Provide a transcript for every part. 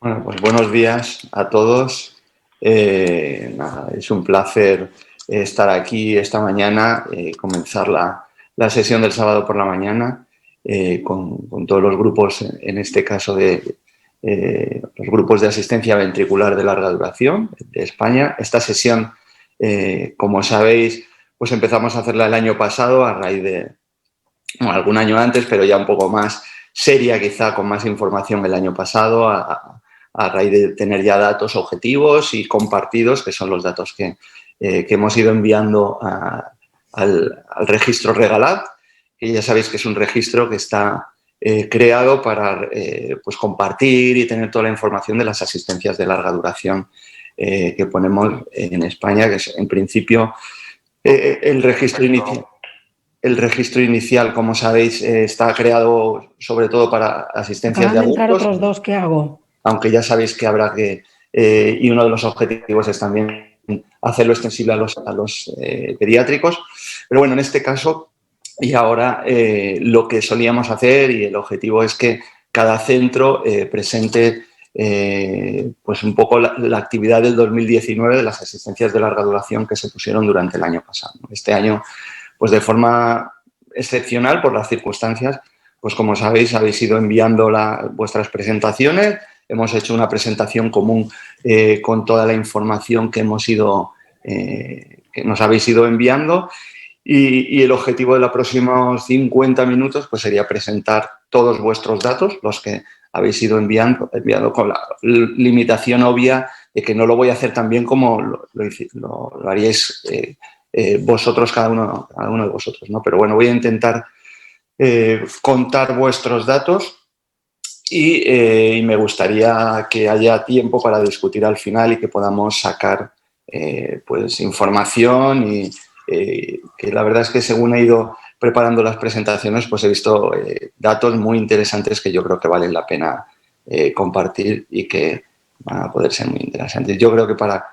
Bueno, pues buenos días a todos. Nada, es un placer estar aquí esta mañana, comenzar la sesión del sábado por la mañana con todos los grupos, en este caso de los grupos de asistencia ventricular de larga duración de España. Esta sesión, como sabéis, pues empezamos a hacerla el año pasado a raíz de, bueno, algún año antes, pero ya un poco más seria, quizá con más información el año pasado, a raíz de tener ya datos objetivos y compartidos, que son los datos que hemos ido enviando al registro Regalat, que ya sabéis que es un registro que está creado para pues compartir y tener toda la información de las asistencias de larga duración que ponemos en España, que es en principio el registro inicial. El registro inicial, como sabéis, está creado sobre todo para asistencias de Acaban de entrar adultos, otros dos, ¿qué hago? aunque ya sabéis que habrá que, y uno de los objetivos es también hacerlo extensible a los pediátricos. Pero bueno, en este caso, y ahora lo que solíamos hacer y el objetivo es que cada centro presente pues un poco la actividad del 2019 de las asistencias de larga duración que se pusieron durante el año pasado. Este año, pues de forma excepcional por las circunstancias, pues como sabéis, habéis ido enviando vuestras presentaciones. Hemos hecho una presentación común con toda la información que que nos habéis ido enviando y el objetivo de los próximos 50 minutos pues sería presentar todos vuestros datos, los que habéis ido enviando con la limitación obvia de que no lo voy a hacer tan bien como lo haríais vosotros, cada uno de vosotros, ¿no? Pero bueno, voy a intentar contar vuestros datos y me gustaría que haya tiempo para discutir al final y que podamos sacar pues información y que la verdad es que según he ido preparando las presentaciones pues he visto datos muy interesantes que yo creo que valen la pena compartir y que van a poder ser muy interesantes. Yo creo que para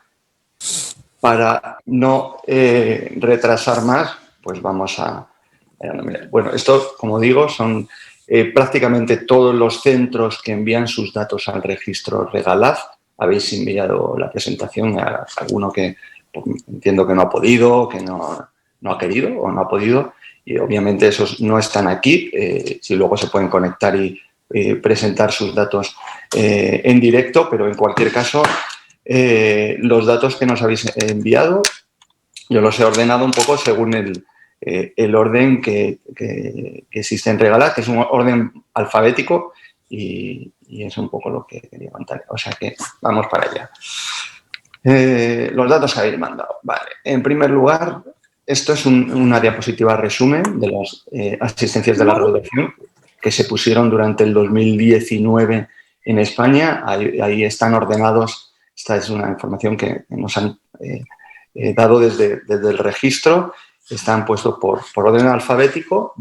no retrasar más, pues vamos a... Bueno, esto, como digo, son prácticamente todos los centros que envían sus datos al registro Regalaz. Habéis enviado la presentación a alguno que pues, entiendo que no ha podido, que no ha querido o no ha podido, y obviamente esos no están aquí. Si luego se pueden conectar y presentar sus datos en directo, pero en cualquier caso, los datos que nos habéis enviado, yo los he ordenado un poco según el orden que existe en Regalat, que es un orden alfabético y es un poco lo que quería contar. O sea que vamos para allá. Los datos que habéis mandado. Vale. En primer lugar, esto es una diapositiva resumen de las asistencias de larga duración que se pusieron durante el 2019 en España. Ahí están ordenados. Esta es una información que nos han dado desde el registro. Están puestos por orden alfabético,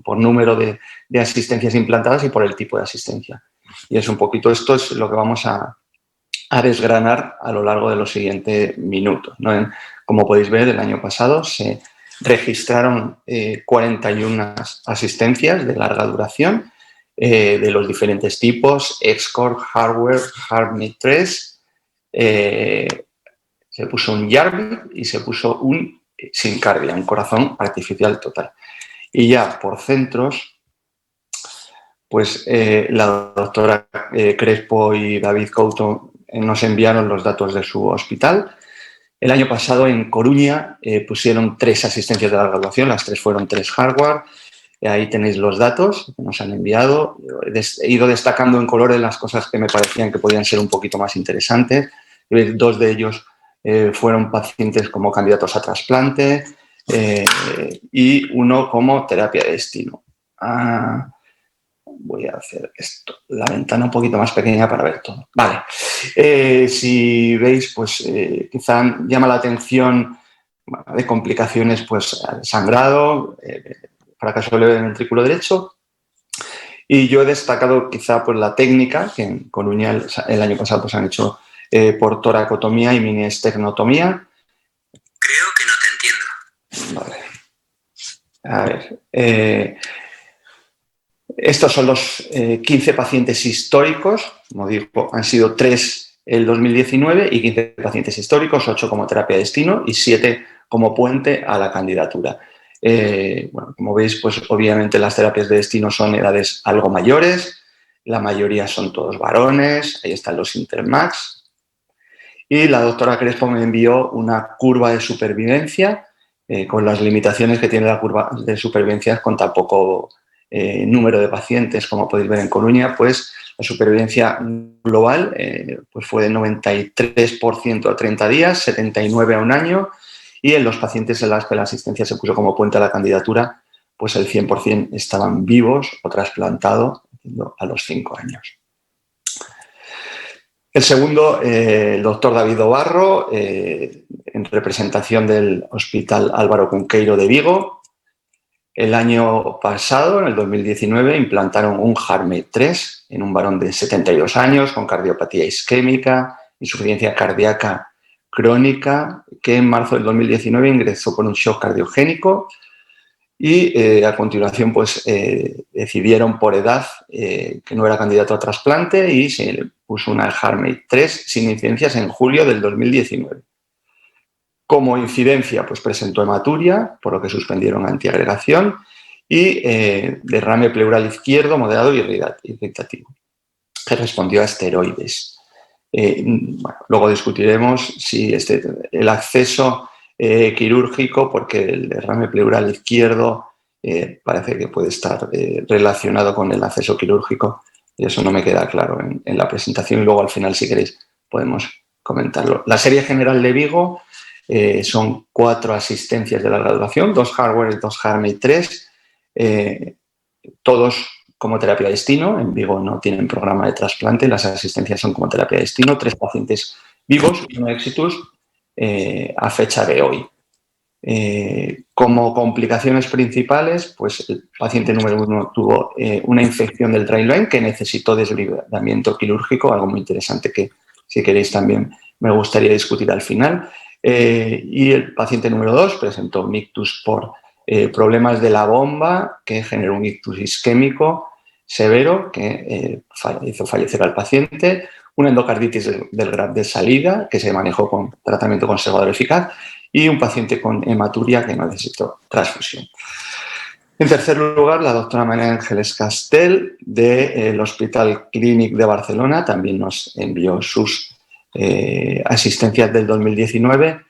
por número de asistencias implantadas y por el tipo de asistencia. Y es un poquito, esto es lo que vamos a desgranar a lo largo de los siguientes minutos, ¿no? Como podéis ver, el año pasado se registraron 41 asistencias de larga duración de los diferentes tipos, EXCOR, Hardware, HeartMate 3, se puso un Jarvik y se puso un Syncardia, un corazón artificial total. Y ya por centros, pues la doctora Crespo y David Couto nos enviaron los datos de su hospital. El año pasado en Coruña pusieron 3 asistencias de larga duración, las 3 fueron 3 hardware. Ahí tenéis los datos que nos han enviado. He ido destacando en colores las cosas que me parecían que podían ser un poquito más interesantes. 2 de ellos fueron pacientes como candidatos a trasplante y uno como terapia de destino. Voy a hacer esto, la ventana un poquito más pequeña para ver todo. Vale. Si veis, pues quizá llama la atención de complicaciones, pues sangrado, fracaso leve del ventrículo derecho. Y yo he destacado quizá pues, la técnica, que en Coruña el año pasado pues, han hecho por toracotomía y mini esternotomía. Creo que no te entiendo. Vale. A ver. Estos son los 15 pacientes históricos, como digo, han sido 3 el 2019 y 15 pacientes históricos, 8 como terapia de destino y 7 como puente a la candidatura. Bueno, como veis, pues obviamente las terapias de destino son edades algo mayores, la mayoría son todos varones, ahí están los Intermax. Y la doctora Crespo me envió una curva de supervivencia con las limitaciones que tiene la curva de supervivencia con tan poco número de pacientes, como podéis ver en Coruña, pues la supervivencia global pues fue de 93% a 30 días, 79% a un año, y en los pacientes en los que la asistencia se puso como puente a la candidatura, pues el 100% estaban vivos o trasplantados a los 5 años. El segundo, el doctor David Obarro, en representación del Hospital Álvaro Cunqueiro de Vigo. El año pasado, en el 2019, implantaron un HeartMate 3 en un varón de 72 años con cardiopatía isquémica, insuficiencia cardíaca crónica, que en marzo del 2019 ingresó con un shock cardiogénico y a continuación pues decidieron por edad que no era candidato a trasplante y se le puso una HeartMate 3 sin incidencias en julio del 2019. Como incidencia, pues presentó hematuria, por lo que suspendieron antiagregación, y derrame pleural izquierdo moderado y irritativo, que respondió a esteroides. Bueno, luego discutiremos si el acceso quirúrgico, porque el derrame pleural izquierdo parece que puede estar relacionado con el acceso quirúrgico, y eso no me queda claro en la presentación, y luego al final, si queréis, podemos comentarlo. La serie general de Vigo son 4 asistencias de larga duración, 2 hardware y 2 HeartMate 3, todos como terapia de destino. En Vigo no tienen programa de trasplante, las asistencias son como terapia de destino, 3 pacientes vivos y 1 exitus a fecha de hoy. Como complicaciones principales, pues el paciente número 1 tuvo una infección del driveline que necesitó desbridamiento quirúrgico, algo muy interesante que, si queréis, también me gustaría discutir al final. Y el paciente número 2 presentó un ictus por problemas de la bomba que generó un ictus isquémico severo que hizo fallecer al paciente, una endocarditis del grado de salida que se manejó con tratamiento conservador eficaz y un paciente con hematuria que no necesitó transfusión. En tercer lugar, la doctora María Ángeles Castel del Hospital Clínic de Barcelona también nos envió sus asistencias del 2019.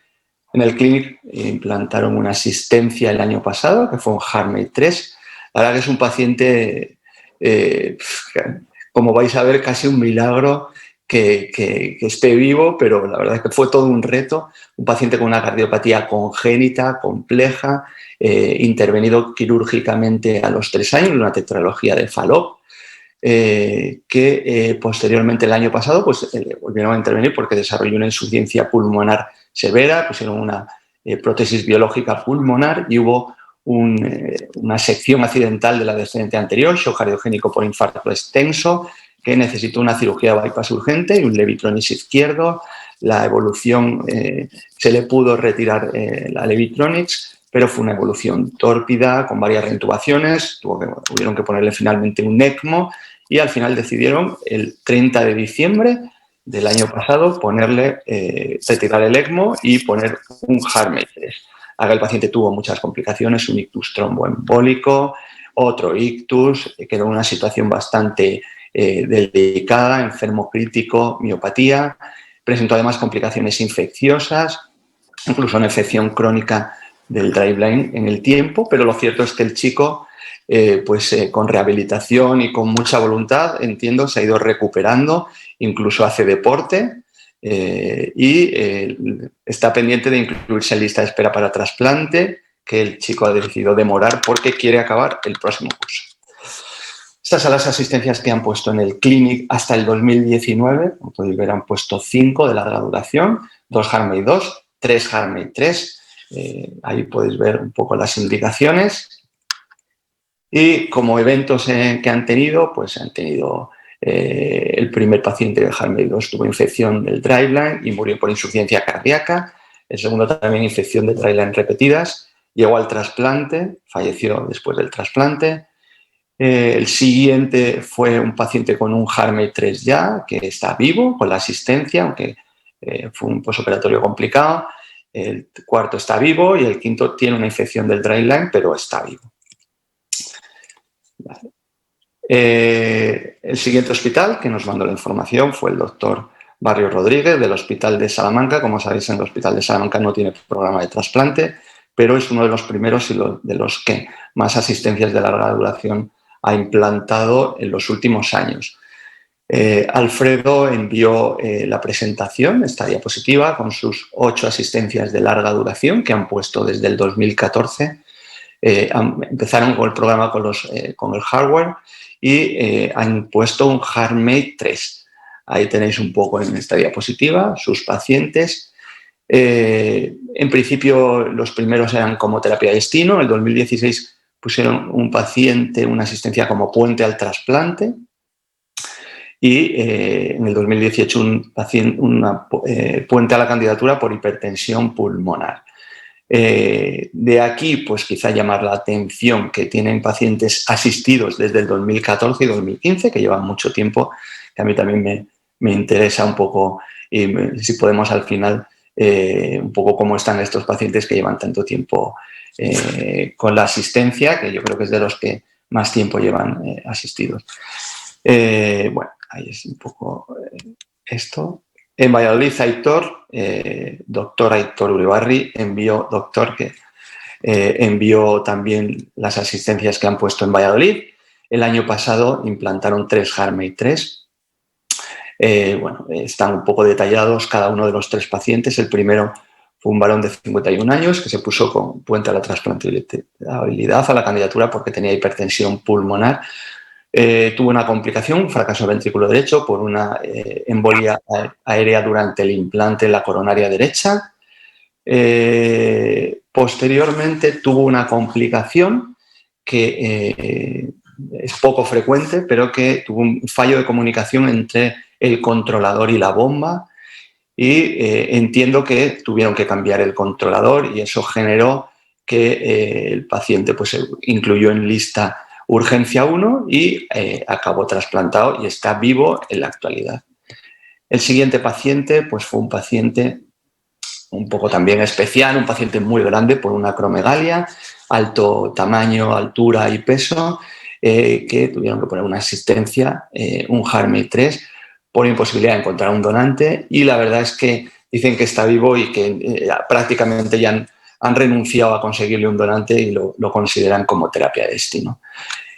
En el Clínic implantaron una asistencia el año pasado, que fue un HeartMate 3. La verdad que es un paciente, como vais a ver, casi un milagro que esté vivo, pero la verdad es que fue todo un reto. Un paciente con una cardiopatía congénita, compleja, intervenido quirúrgicamente a los 3 años, una tetralogía de Fallot, que posteriormente el año pasado pues, volvieron a intervenir porque desarrolló una insuficiencia pulmonar severa, pusieron una prótesis biológica pulmonar y hubo una sección accidental de la descendente anterior, shock cardiogénico por infarto extenso, que necesitó una cirugía de bypass urgente y un levitronis izquierdo. La evolución, se le pudo retirar la levitronics, pero fue una evolución tórpida, con varias reintubaciones, tuvieron que ponerle finalmente un ECMO y al final decidieron el 30 de diciembre del año pasado retirar el ECMO y poner un HeartMate 3. El paciente tuvo muchas complicaciones, un ictus tromboembólico, otro ictus, quedó en una situación bastante delicada, enfermo crítico, miopatía, presentó además complicaciones infecciosas, incluso una infección crónica del driveline en el tiempo, pero lo cierto es que el chico, con rehabilitación y con mucha voluntad, entiendo, se ha ido recuperando, incluso hace deporte y está pendiente de incluirse en lista de espera para trasplante, que el chico ha decidido demorar porque quiere acabar el próximo curso. Estas son las asistencias que han puesto en el Clínic hasta el 2019. Como podéis ver, han puesto 5 de larga duración, 2 HeartMate 2, 3 HeartMate 3. Ahí podéis ver un poco las indicaciones. Y como eventos que han tenido, pues han tenido el primer paciente de HeartMate 2 tuvo infección del driveline y murió por insuficiencia cardíaca. El segundo también infección de driveline repetidas. Llegó al trasplante, falleció después del trasplante. El siguiente fue un paciente con un HeartMate 3 ya, que está vivo con la asistencia, aunque fue un posoperatorio complicado. El cuarto está vivo y el quinto tiene una infección del driveline, pero está vivo. Vale. El siguiente hospital que nos mandó la información fue el doctor Barrio Rodríguez del Hospital de Salamanca. Como sabéis, en el Hospital de Salamanca no tiene programa de trasplante, pero es uno de los primeros y de los que más asistencias de larga duración ha implantado en los últimos años. Alfredo envió la presentación, esta diapositiva, con sus 8 asistencias de larga duración que han puesto desde el 2014. Empezaron con el programa con el hardware y han puesto un HeartMate 3. Ahí tenéis un poco en esta diapositiva sus pacientes. En principio, los primeros eran como terapia de destino. En el 2016 pusieron un paciente, una asistencia como puente al trasplante. Y en el 2018 una puente a la candidatura por hipertensión pulmonar. De aquí, pues quizá llamar la atención que tienen pacientes asistidos desde el 2014 y 2015, que llevan mucho tiempo, que a mí también me interesa un poco, si podemos al final, un poco cómo están estos pacientes que llevan tanto tiempo con la asistencia, que yo creo que es de los que más tiempo llevan asistidos. Bueno, ahí es un poco esto. En Valladolid, Aitor, doctor Aitor Uribarri, envió también las asistencias que han puesto en Valladolid. El año pasado implantaron 3 HeartMate 3. Bueno, están un poco detallados cada uno de los 3 pacientes. El primero fue un varón de 51 años que se puso con puente a la trasplantabilidad a la candidatura porque tenía hipertensión pulmonar. Tuvo una complicación, un fracaso del ventrículo derecho por una embolia aérea durante el implante en la coronaria derecha. Posteriormente tuvo una complicación que es poco frecuente, pero que tuvo un fallo de comunicación entre el controlador y la bomba y entiendo que tuvieron que cambiar el controlador y eso generó que el paciente pues, se incluyó en lista urgencia 1 y acabó trasplantado y está vivo en la actualidad. El siguiente paciente pues, fue un paciente un poco también especial, un paciente muy grande por una acromegalia, alto tamaño, altura y peso, que tuvieron que poner una asistencia, un HeartMate 3, por imposibilidad de encontrar un donante y la verdad es que dicen que está vivo y que prácticamente ya han renunciado a conseguirle un donante y lo consideran como terapia de destino.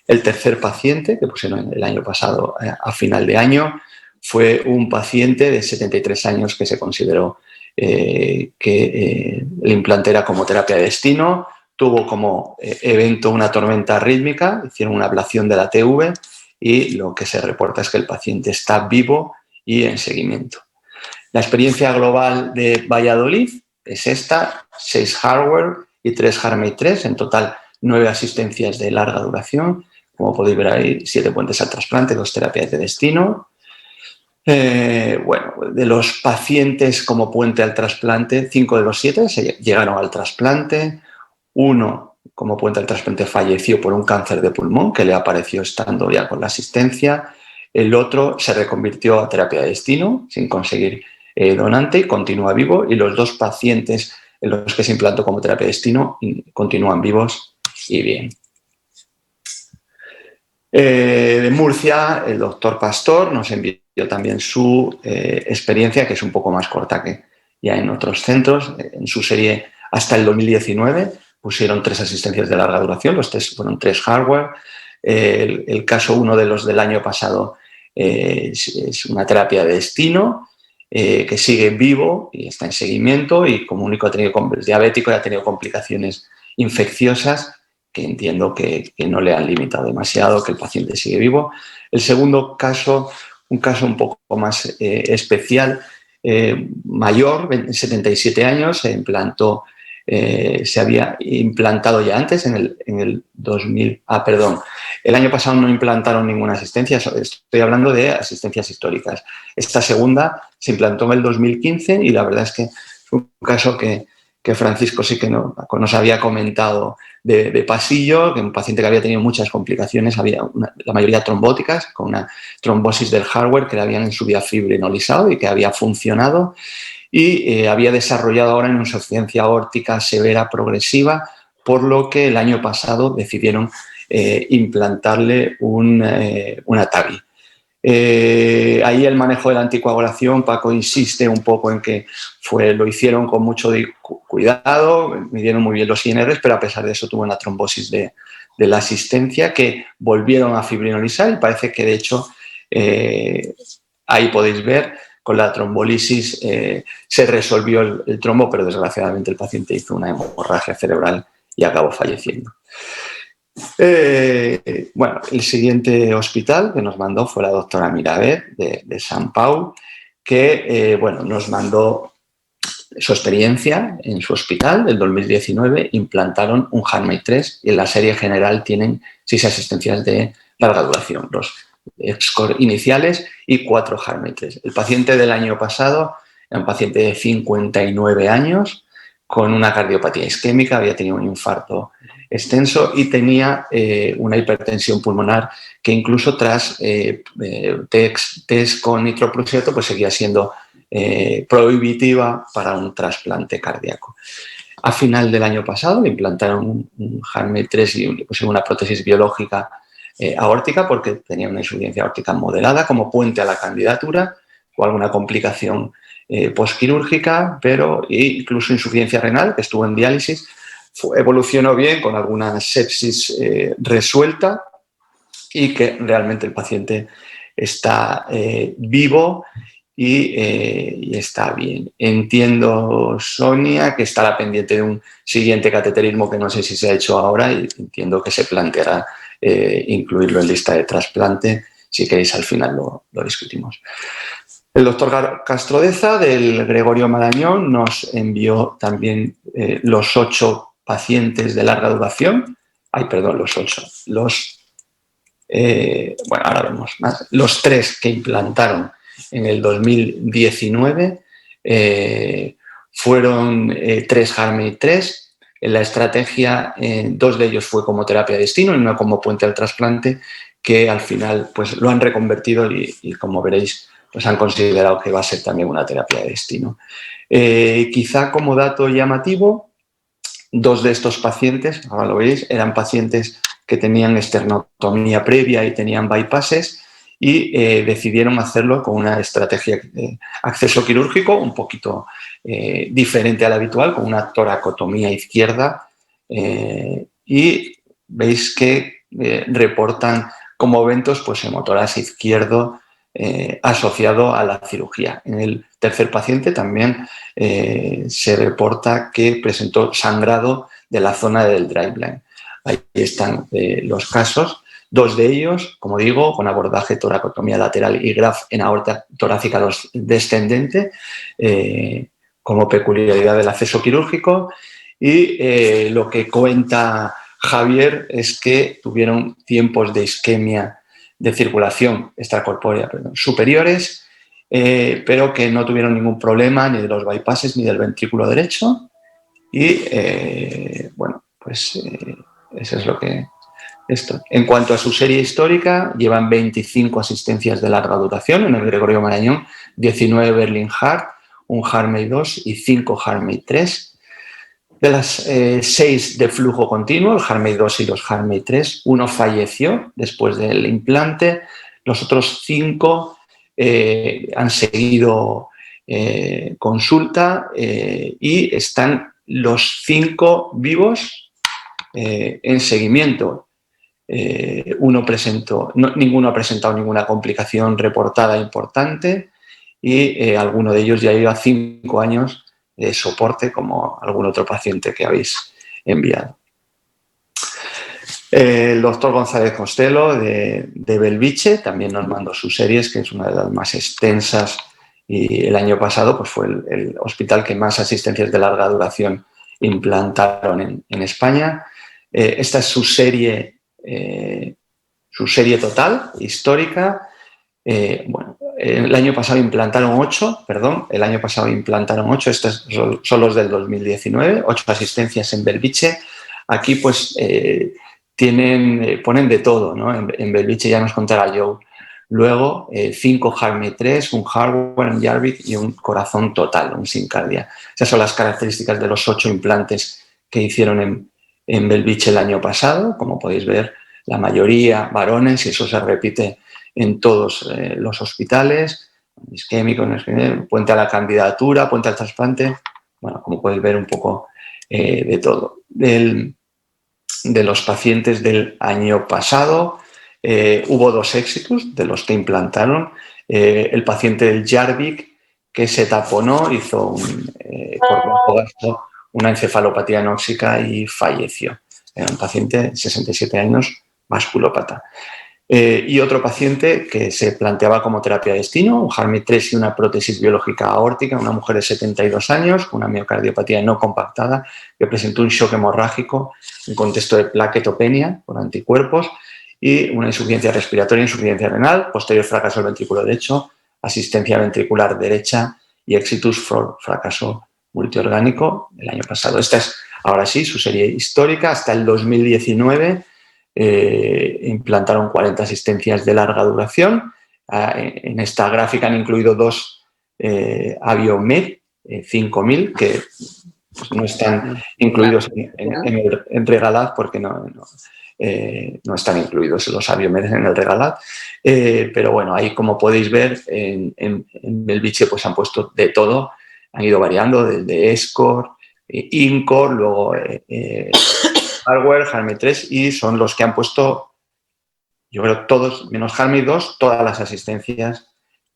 El tercer paciente, que pusieron el año pasado a final de año, fue un paciente de 73 años que se consideró que el implante era como terapia de destino, tuvo como evento una tormenta rítmica, hicieron una ablación de la TV y lo que se reporta es que el paciente está vivo y en seguimiento. La experiencia global de Valladolid es esta, 6 hardware y 3 HeartMate 3, en total 9 asistencias de larga duración, como podéis ver ahí, 7 puentes al trasplante, 2 terapias de destino. Bueno, de los pacientes como puente al trasplante, 5 de los 7 llegaron al trasplante, 1 como puente al trasplante falleció por un cáncer de pulmón que le apareció estando ya con la asistencia, el otro se reconvirtió a terapia de destino sin conseguir donante y continúa vivo y los 2 pacientes en los que se implantó como terapia de destino continúan vivos y bien. De Murcia, el doctor Pastor nos envió también su experiencia, que es un poco más corta que ya en otros centros. En su serie hasta el 2019 pusieron 3 asistencias de larga duración, los 3 fueron 3 hardware. El caso 1 de los del año pasado es una terapia de destino que sigue vivo y está en seguimiento y como único es diabético y ha tenido complicaciones infecciosas que entiendo que no le han limitado demasiado, que el paciente sigue vivo. El segundo caso, un caso un poco más especial, mayor, 77 años, se había implantado ya antes, en el 2000, el año pasado no implantaron ninguna asistencia, estoy hablando de asistencias históricas. Esta segunda se implantó en el 2015 y la verdad es que fue un caso que que Francisco sí que nos había comentado de pasillo, que un paciente que había tenido muchas complicaciones, la mayoría trombóticas, con una trombosis del hardware que le habían en su día fibrinolizado y que había funcionado, y había desarrollado ahora una insuficiencia aórtica severa progresiva, por lo que el año pasado decidieron implantarle una TAVI. Ahí el manejo de la anticoagulación, Paco insiste un poco en que lo hicieron con mucho cuidado, midieron muy bien los INRs, pero a pesar de eso tuvo una trombosis de la asistencia que volvieron a fibrinolizar y parece que de hecho ahí podéis ver con la trombolisis se resolvió el trombo, pero desgraciadamente el paciente hizo una hemorragia cerebral y acabó falleciendo. Bueno, el siguiente hospital que nos mandó fue la doctora Miravet de San Pau, que bueno, nos mandó su experiencia en su hospital del 2019. Implantaron un HeartMate 3 y en la serie general tienen 6 asistencias de larga duración, los score iniciales y 4 HeartMate 3. El paciente del año pasado era un paciente de 59 años con una cardiopatía isquémica, había tenido un infarto extenso y tenía una hipertensión pulmonar que incluso tras test con nitroprusiato pues seguía siendo prohibitiva para un trasplante cardíaco. A final del año pasado le implantaron un HeartMate 3 y le pusieron una prótesis biológica aórtica porque tenía una insuficiencia aórtica moderada como puente a la candidatura o alguna complicación posquirúrgica, pero incluso insuficiencia renal, que estuvo en diálisis. Evolucionó bien con alguna sepsis resuelta y que realmente el paciente está vivo y está bien. Entiendo, Sonia, que estará pendiente de un siguiente cateterismo que no sé si se ha hecho ahora y entiendo que se planteará incluirlo en lista de trasplante. Si queréis, al final lo discutimos. El doctor Castrodeza del Gregorio Marañón nos envió también los 8 pacientes de larga duración. Ay, perdón, los 8. Bueno, ahora vemos más. Los 3 que implantaron en el 2019 fueron 3 HeartMate 3. En la estrategia, 2 de ellos fue como terapia de destino y 1 como puente al trasplante, que al final pues, lo han reconvertido y como veréis, pues han considerado que va a ser también una terapia de destino. Quizá como dato llamativo, 2 de estos pacientes, ahora lo veis, eran pacientes que tenían esternotomía previa y tenían bypasses y decidieron hacerlo con una estrategia de acceso quirúrgico un poquito diferente a la habitual, con una toracotomía izquierda y veis que reportan como eventos pues, hemotoras izquierdo asociado a la cirugía. En el tercer paciente también se reporta que presentó sangrado de la zona del driveline. Ahí están los casos. 2 de ellos, como digo, con abordaje toracotomía lateral y graf en aorta torácica descendente, como peculiaridad del acceso quirúrgico. Y lo que cuenta Javier es que tuvieron tiempos de isquemia de circulación extracorpórea superiores, pero que no tuvieron ningún problema ni de los bypasses ni del ventrículo derecho. Y bueno, pues eso es lo que... Esto. En cuanto a su serie histórica, llevan 25 asistencias de larga duración en el Gregorio Marañón, 19 Berlin Heart, un HeartMate 2 y 5 HeartMate 3. De las 6 de flujo continuo, el HeartMate 2 y los HeartMate 3, 1 falleció después del implante, los otros 5 han seguido consulta y están los 5 vivos en seguimiento. Ninguno ha presentado ninguna complicación reportada importante y alguno de ellos ya lleva 5 años de soporte, como algún otro paciente que habéis enviado. El doctor González Costello de Belviche también nos mandó sus series, que es una de las más extensas, y el año pasado pues, fue el hospital que más asistencias de larga duración implantaron en España. Esta es su serie total, histórica. Bueno, el año pasado implantaron 8, estos son los del 2019, 8 asistencias en Belviche. Aquí pues ponen de todo, ¿no? En Belviche ya nos contará Joe. Luego 5 Harmy 3, un hardware, un Jarvik y un corazón total, un Syncardia. Esas son las características de los 8 implantes que hicieron en Belviche el año pasado. Como podéis ver, la mayoría varones, y eso se repite en todos los hospitales, isquémico, no isquémico, puente a la candidatura, puente al trasplante. Bueno, como podéis ver, un poco de todo. De los pacientes del año pasado, hubo 2 éxitos de los que implantaron. El paciente del Jarvik, que se taponó, hizo por bajo gasto una encefalopatía anóxica y falleció. Era un paciente de 67 años, vasculópata. Y otro paciente que se planteaba como terapia de destino, un Harmy 3 y una prótesis biológica aórtica, una mujer de 72 años con una miocardiopatía no compactada que presentó un shock hemorrágico en contexto de plaquetopenia por anticuerpos y una insuficiencia respiratoria, insuficiencia renal, posterior fracaso del ventrículo derecho, asistencia ventricular derecha y exitus fracaso multiorgánico el año pasado. Esta es, ahora sí, su serie histórica. Hasta el 2019 implantaron 40 asistencias de larga duración. En esta gráfica han incluido 2 Aviomed 5000 que no están incluidos en Regalad porque no están incluidos los Aviomed en el Regalad. Pero bueno, ahí como podéis ver en Belviche pues han puesto de todo, han ido variando desde Escor, Incor, luego hardware, Harmy 3 y son los que han puesto, yo creo todos, menos Harmy 2, todas las asistencias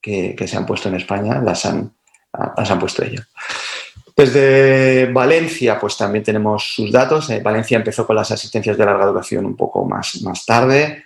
que se han puesto en España las han puesto ellos. Desde Valencia, pues también tenemos sus datos. Valencia empezó con las asistencias de larga duración un poco más tarde.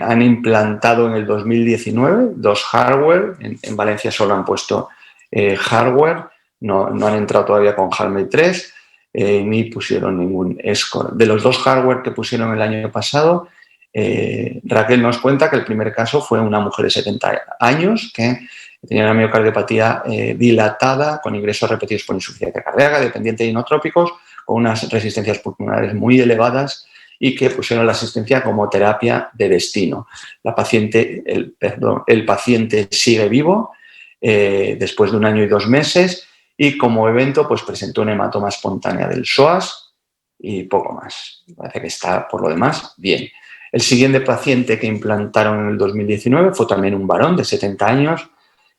Han implantado en el 2019 2 hardware. En Valencia solo han puesto hardware, no han entrado todavía con Harmy 3. Ni pusieron ningún Escor. De los 2 hardware que pusieron el año pasado, Raquel nos cuenta que el primer caso fue una mujer de 70 años que tenía una miocardiopatía dilatada con ingresos repetidos por insuficiencia cardíaca, dependiente de inotrópicos, con unas resistencias pulmonares muy elevadas y que pusieron la asistencia como terapia de destino. El paciente sigue vivo después de 1 año y 2 meses. Y como evento, pues presentó un hematoma espontánea del psoas y poco más. Parece que está, por lo demás, bien. El siguiente paciente que implantaron en el 2019 fue también un varón de 70 años.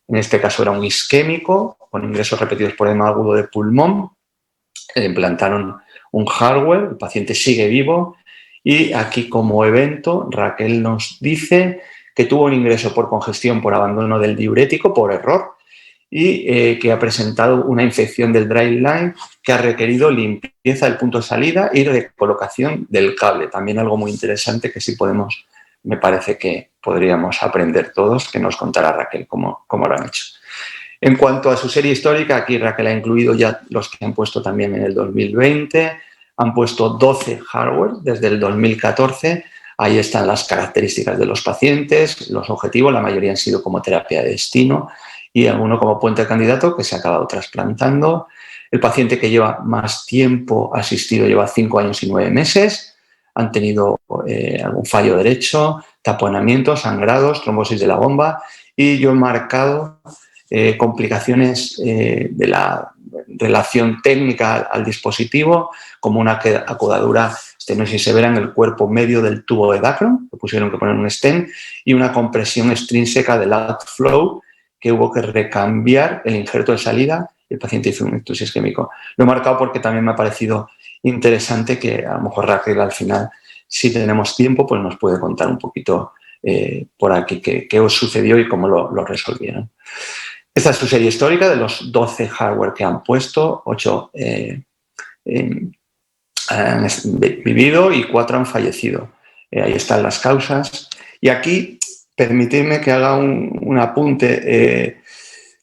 En este caso era un isquémico con ingresos repetidos por edema agudo de pulmón. Le implantaron un hardware, el paciente sigue vivo. Y aquí, como evento, Raquel nos dice que tuvo un ingreso por congestión por abandono del diurético, por error, y que ha presentado una infección del driveline que ha requerido limpieza del punto de salida y recolocación del cable. También algo muy interesante que sí podemos, me parece que podríamos aprender todos, que nos contará Raquel cómo lo han hecho. En cuanto a su serie histórica, aquí Raquel ha incluido ya los que han puesto también en el 2020. Han puesto 12 hardware desde el 2014. Ahí están las características de los pacientes, los objetivos, la mayoría han sido como terapia de destino y alguno como puente de candidato que se ha acabado trasplantando. El paciente que lleva más tiempo asistido lleva 5 años y 9 meses. Han tenido algún fallo derecho, taponamiento, sangrados, trombosis de la bomba y yo he marcado complicaciones de la relación técnica al dispositivo, como una acodadura estenosis severa en el cuerpo medio del tubo de Dacron, que pusieron que poner un stent, y una compresión extrínseca del outflow, que hubo que recambiar el injerto de salida y el paciente hizo un ictus isquémico. Lo he marcado porque también me ha parecido interesante que a lo mejor Raquel al final, si tenemos tiempo, pues nos puede contar un poquito por aquí qué os sucedió y cómo lo resolvieron. Esta es su serie histórica de los 12 hardware que han puesto, 8 han vivido y 4 han fallecido. Ahí están las causas. Y aquí, permitidme que haga un apunte.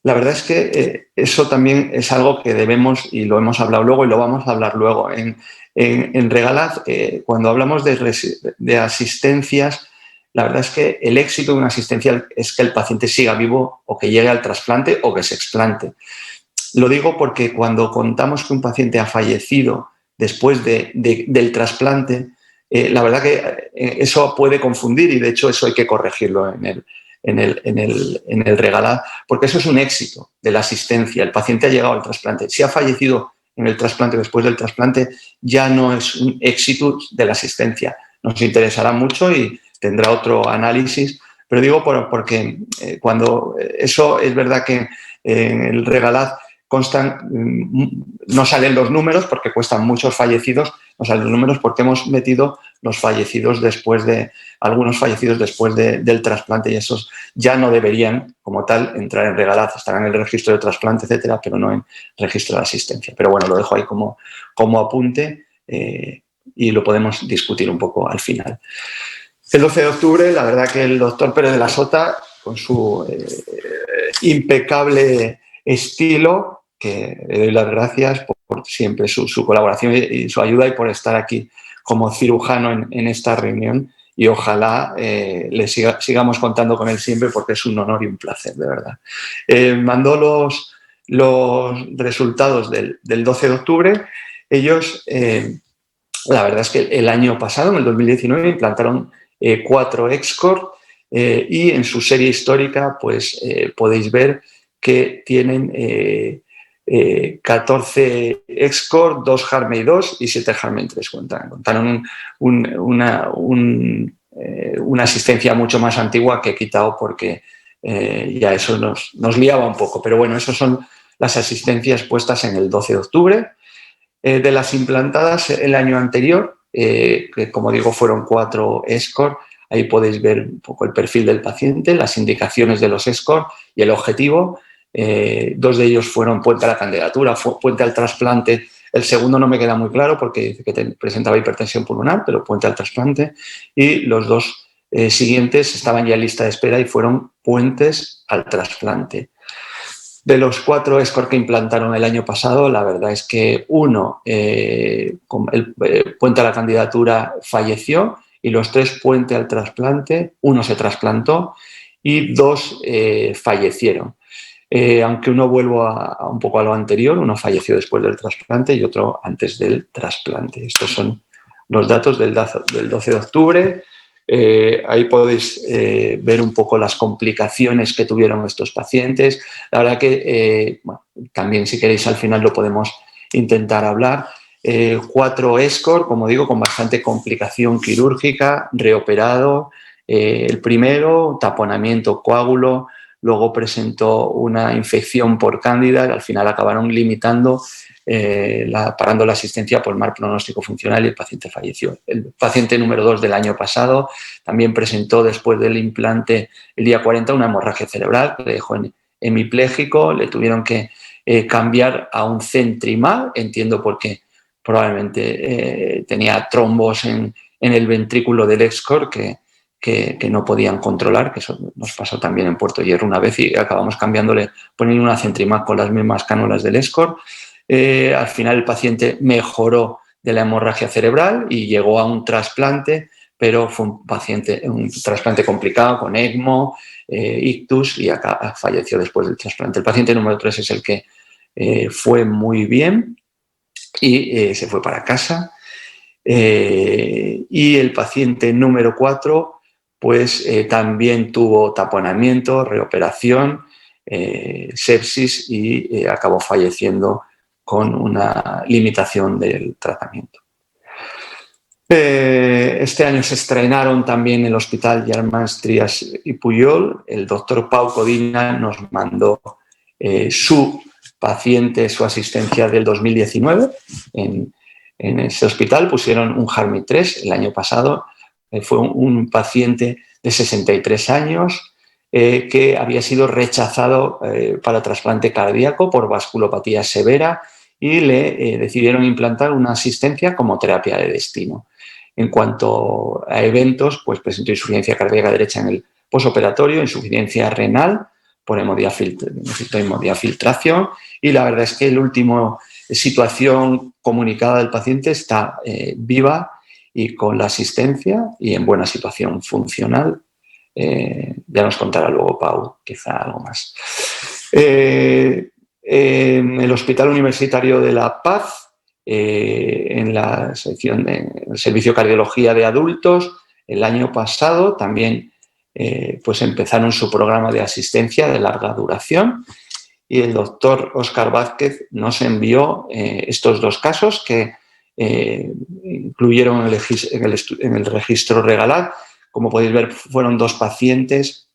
La verdad es que eso también es algo que debemos, y lo hemos hablado luego y lo vamos a hablar luego. En Regalad, cuando hablamos de asistencias, la verdad es que el éxito de una asistencia es que el paciente siga vivo o que llegue al trasplante o que se explante. Lo digo porque cuando contamos que un paciente ha fallecido después del trasplante, la verdad que eso puede confundir y de hecho eso hay que corregirlo en el Regalad, porque eso es un éxito de la asistencia. El paciente ha llegado al trasplante. Si ha fallecido en el trasplante o después del trasplante, ya no es un éxito de la asistencia. Nos interesará mucho y tendrá otro análisis, pero digo porque cuando eso es verdad que en el Regalad constan, no salen los números porque cuestan muchos fallecidos, no salen los números porque hemos metido los fallecidos algunos fallecidos después del trasplante y esos ya no deberían, como tal, entrar en Regalad, estarán en el registro de trasplante, etcétera, pero no en registro de asistencia. Pero bueno, lo dejo ahí como apunte y lo podemos discutir un poco al final. El 12 de octubre, la verdad que el doctor Pérez de la Sota, con su impecable estilo, que le doy las gracias por siempre su colaboración y su ayuda y por estar aquí como cirujano en esta reunión y ojalá sigamos contando con él siempre porque es un honor y un placer, de verdad. Mandó los resultados del 12 de octubre. Ellos, la verdad es que el año pasado, en el 2019, implantaron 4 ExCore y en su serie histórica pues podéis ver que tienen 14 ExCore, 2 Harmony 2 y 7 Harmony 3. Contaron una asistencia mucho más antigua que he quitado porque ya eso nos liaba un poco. Pero bueno, esas son las asistencias puestas en el 12 de octubre. De las implantadas el año anterior, que como digo fueron 4 ExCore, ahí podéis ver un poco el perfil del paciente, las indicaciones de los ExCore y el objetivo. 2 de ellos fueron puente a la candidatura, puente al trasplante. El segundo no me queda muy claro porque dice que presentaba hipertensión pulmonar, pero puente al trasplante. Y los 2 siguientes estaban ya en lista de espera y fueron puentes al trasplante. De los 4 ExCore que implantaron el año pasado, la verdad es que uno, el puente a la candidatura, falleció y los 3 puente al trasplante, uno se trasplantó y 2 fallecieron. Aunque uno vuelva un poco a lo anterior, uno falleció después del trasplante y otro antes del trasplante. Estos son los datos del 12 de octubre. Ahí podéis ver un poco las complicaciones que tuvieron estos pacientes. La verdad que bueno, también si queréis al final lo podemos intentar hablar. 4 ExCore, como digo, con bastante complicación quirúrgica, reoperado. El primero, taponamiento, coágulo, luego presentó una infección por cándida y al final acabaron limitando, parando la asistencia por mal pronóstico funcional y el paciente falleció. El paciente número 2 del año pasado también presentó después del implante el día 40 una hemorragia cerebral que le dejó hemipléjico, le tuvieron que cambiar a un Centrimab, entiendo por qué probablemente tenía trombos en el ventrículo del ExCore que no podían controlar, que eso nos pasó también en Puerto Hierro una vez y acabamos poniendo una Centrimab con las mismas cánulas del ExCore. Al final el paciente mejoró de la hemorragia cerebral y llegó a un trasplante, pero fue un trasplante complicado con ECMO, ictus y acá falleció después del trasplante. El paciente número 3 es el que fue muy bien y se fue para casa. Y el paciente número 4 pues también tuvo taponamiento, reoperación, sepsis y acabó falleciendo con una limitación del tratamiento. Este año se estrenaron también en el Hospital Germans Trias y Pujol. El doctor Pau Codina nos mandó su paciente, su asistencia del 2019 en ese hospital. Pusieron un Harmony 3 el año pasado. Fue un paciente de 63 años que había sido rechazado para trasplante cardíaco por vasculopatía severa y le decidieron implantar una asistencia como terapia de destino. En cuanto a eventos, pues presentó insuficiencia cardíaca derecha en el posoperatorio, insuficiencia renal por hemodiafiltración y la verdad es que la última situación comunicada del paciente está viva y con la asistencia y en buena situación funcional Ya nos contará luego Pau, quizá algo más. En el Hospital Universitario de La Paz, en la sección del Servicio de Cardiología de Adultos, el año pasado también pues empezaron su programa de asistencia de larga duración y el doctor Óscar Vázquez nos envió estos dos casos que incluyeron en el registro Regalar. Como podéis ver, fueron dos pacientes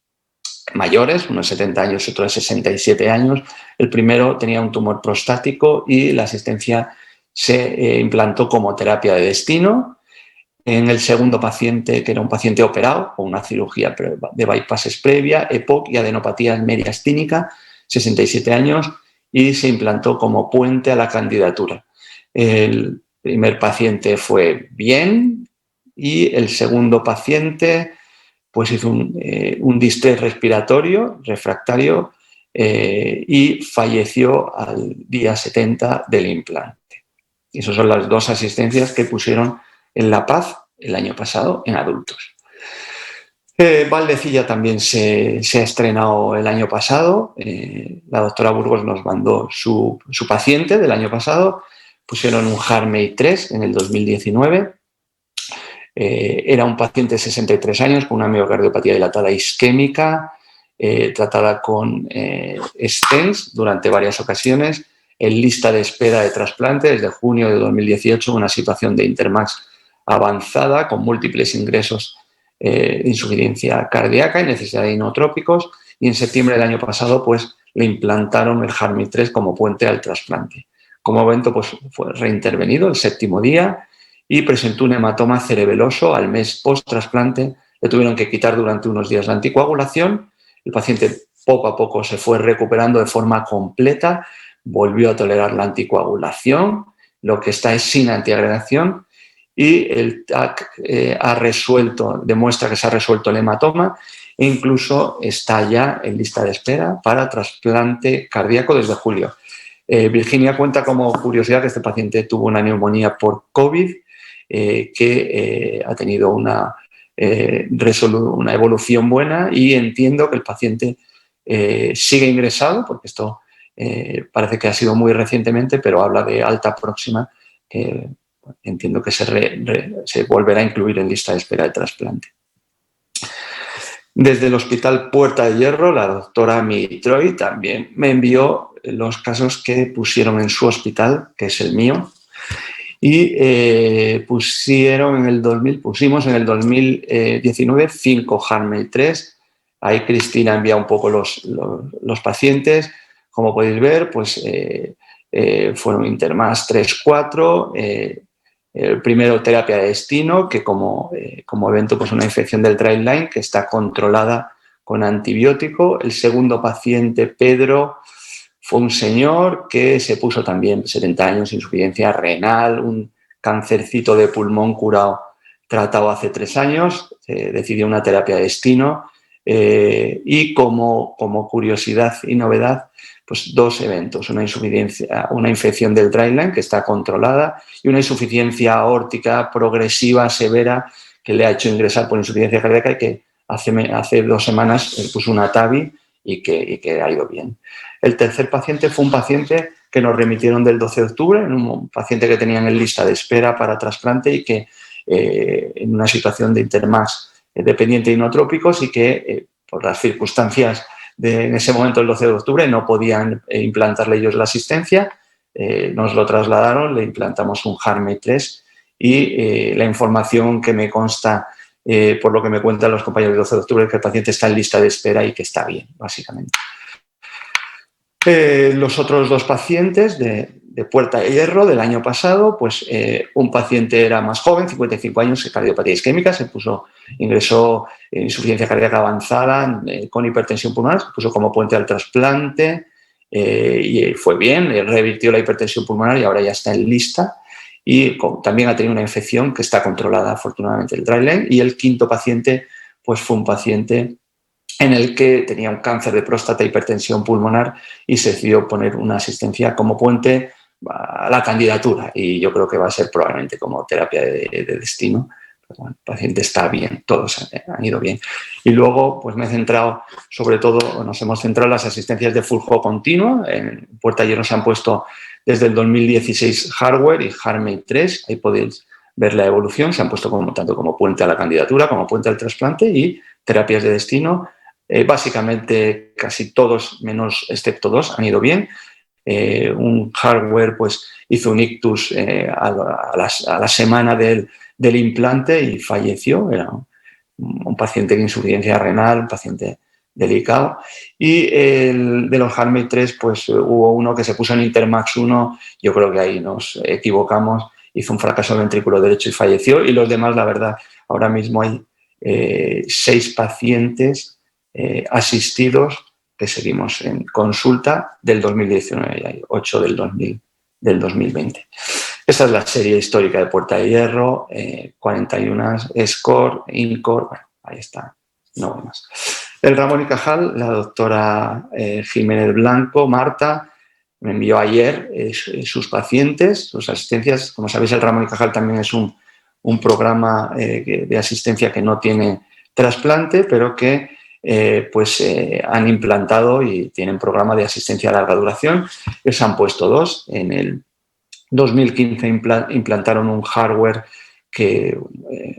mayores, uno de 70 años y otro de 67 años. El primero tenía un tumor prostático y la asistencia se implantó como terapia de destino. En el segundo paciente, que era un paciente operado con una cirugía de bypasses previa, EPOC y adenopatía mediastínica, 67 años, y se implantó como puente a la candidatura. El primer paciente fue bien y el segundo paciente pues hizo un distrés respiratorio refractario y falleció al día 70 del implante. Y esas son las dos asistencias que pusieron en La Paz el año pasado en adultos. Valdecilla también se ha estrenado el año pasado. La doctora Burgos nos mandó su paciente del año pasado. Pusieron un Harmony 3 en el 2019. Era un paciente de 63 años con una miocardiopatía dilatada isquémica, tratada con stents durante varias ocasiones, en lista de espera de trasplante desde junio de 2018, una situación de Intermax avanzada con múltiples ingresos de insuficiencia cardíaca y necesidad de inotrópicos, y en septiembre del año pasado pues le implantaron el Harmony 3 como puente al trasplante. Como evento pues fue reintervenido el séptimo día y presentó un hematoma cerebeloso al mes post-trasplante. Le tuvieron que quitar durante unos días la anticoagulación. El paciente poco a poco se fue recuperando de forma completa, volvió a tolerar la anticoagulación, lo que está es sin antiagregación, y el TAC demuestra que se ha resuelto el hematoma e incluso está ya en lista de espera para trasplante cardíaco desde julio. Virginia cuenta como curiosidad que este paciente tuvo una neumonía por COVID que ha tenido una evolución buena, y entiendo que el paciente sigue ingresado, porque esto parece que ha sido muy recientemente, pero habla de alta próxima, que entiendo que se volverá a incluir en lista de espera de trasplante. Desde el Hospital Puerta de Hierro, la doctora Mitroy también me envió los casos que pusieron en su hospital, que es el mío, y pusimos en el 2019 5 Harmony 3. Ahí Cristina envía un poco los pacientes. Como podéis ver, pues fueron Intermax 3-4. El primero, terapia de destino, que como evento, pues una infección del driveline que está controlada con antibiótico. El segundo paciente, Pedro, fue un señor que se puso también 70 años, insuficiencia renal, un cancercito de pulmón curado, tratado hace 3 años, decidió una terapia de destino y como curiosidad y novedad, pues 2 eventos, una infección del driveline que está controlada y una insuficiencia aórtica progresiva severa que le ha hecho ingresar por insuficiencia cardíaca y que hace 2 semanas puso una TAVI y que ha ido bien. El tercer paciente fue un paciente que nos remitieron del 12 de octubre, un paciente que tenían en lista de espera para trasplante y que en una situación de Intermax dependiente de inotrópicos y que por las circunstancias en ese momento, el 12 de octubre, no podían implantarle ellos la asistencia, nos lo trasladaron, le implantamos un Harmony 3 y la información que me consta, por lo que me cuentan los compañeros del 12 de octubre, es que el paciente está en lista de espera y que está bien, básicamente. Los otros 2 pacientes de Puerta de Hierro del año pasado, pues un paciente era más joven, 55 años, cardiopatía isquémica, ingresó en insuficiencia cardíaca avanzada con hipertensión pulmonar, se puso como puente al trasplante y fue bien, revirtió la hipertensión pulmonar y ahora ya está en lista, y también ha tenido una infección que está controlada afortunadamente el driveline. Y el quinto paciente pues fue un paciente en el que tenía un cáncer de próstata, hipertensión pulmonar, y se decidió poner una asistencia como puente a la candidatura, y yo creo que va a ser probablemente como terapia de destino, Bueno, el paciente está bien, todos han ido bien. Y luego, pues me he centrado, sobre todo, nos hemos centrado en las asistencias de flujo continuo. En Puerta de Hierro se han puesto desde el 2016 hardware y HeartMate 3. Ahí podéis ver la evolución. Se han puesto tanto como puente a la candidatura, como puente al trasplante y terapias de destino. Básicamente, casi todos, excepto 2, han ido bien. Un hardware pues hizo un ictus a la semana del implante y falleció. Era un paciente de insuficiencia renal, un paciente delicado. Y de los HeartMate 3 pues hubo uno que se puso en Intermax 1, yo creo que ahí nos equivocamos, hizo un fracaso ventrículo derecho y falleció. Y los demás, la verdad, ahora mismo hay 6 pacientes asistidos que seguimos en consulta del 2019 y hay 8 del 2020. Esta es la serie histórica de Puerta de Hierro, 41 SCORE, INCORE, bueno, ahí está, no hay más. El Ramón y Cajal, la doctora Jiménez Blanco, Marta, me envió ayer sus pacientes, sus asistencias. Como sabéis, el Ramón y Cajal también es un programa de asistencia que no tiene trasplante, pero que han implantado y tienen programa de asistencia a larga duración. Les han puesto 2. En el 2015 implantaron un hardware que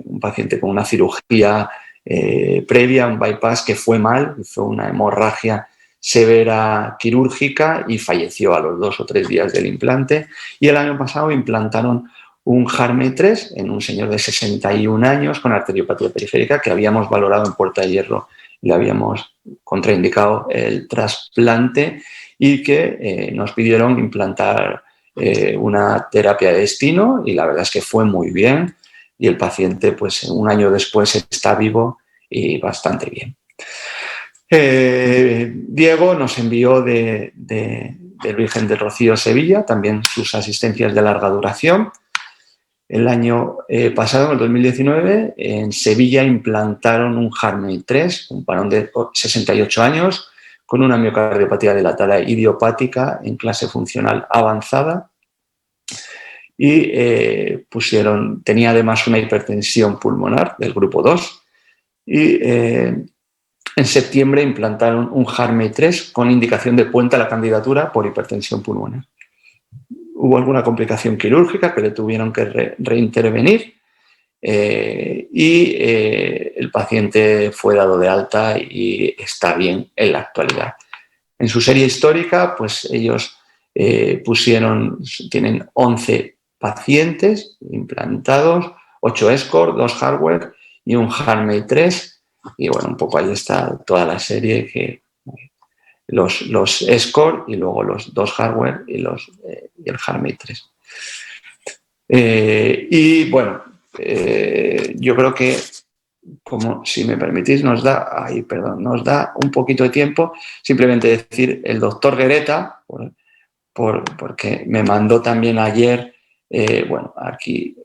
un paciente con una cirugía previa, un bypass que fue mal, hizo una hemorragia severa quirúrgica y falleció a los 2 o 3 días del implante. Y el año pasado implantaron un HeartMate 3 en un señor de 61 años con arteriopatía periférica que habíamos valorado en Puerta de Hierro. Le habíamos contraindicado el trasplante y que nos pidieron implantar una terapia de destino y la verdad es que fue muy bien y el paciente pues un año después está vivo y bastante bien. Diego nos envió del Virgen del Rocío Sevilla también sus asistencias de larga duración. El año pasado, en el 2019, en Sevilla implantaron un HeartMate 3, un varón de 68 años con una miocardiopatía dilatada idiopática en clase funcional avanzada y tenía además una hipertensión pulmonar del grupo 2 y en septiembre implantaron un HeartMate 3 con indicación de puente a la candidatura por hipertensión pulmonar. Hubo alguna complicación quirúrgica que le tuvieron que reintervenir y el paciente fue dado de alta y está bien en la actualidad. En su serie histórica, pues ellos tienen 11 pacientes implantados, 8 SCORE, 2 hardware y un HeartMate 3. Y bueno, un poco ahí está toda la serie que los SCORE y luego los 2 hardware y el HeartMate 3. Y bueno, yo creo que, como si me permitís, nos da un poquito de tiempo. Simplemente decir el doctor Guereta, porque me mandó también ayer, bueno, aquí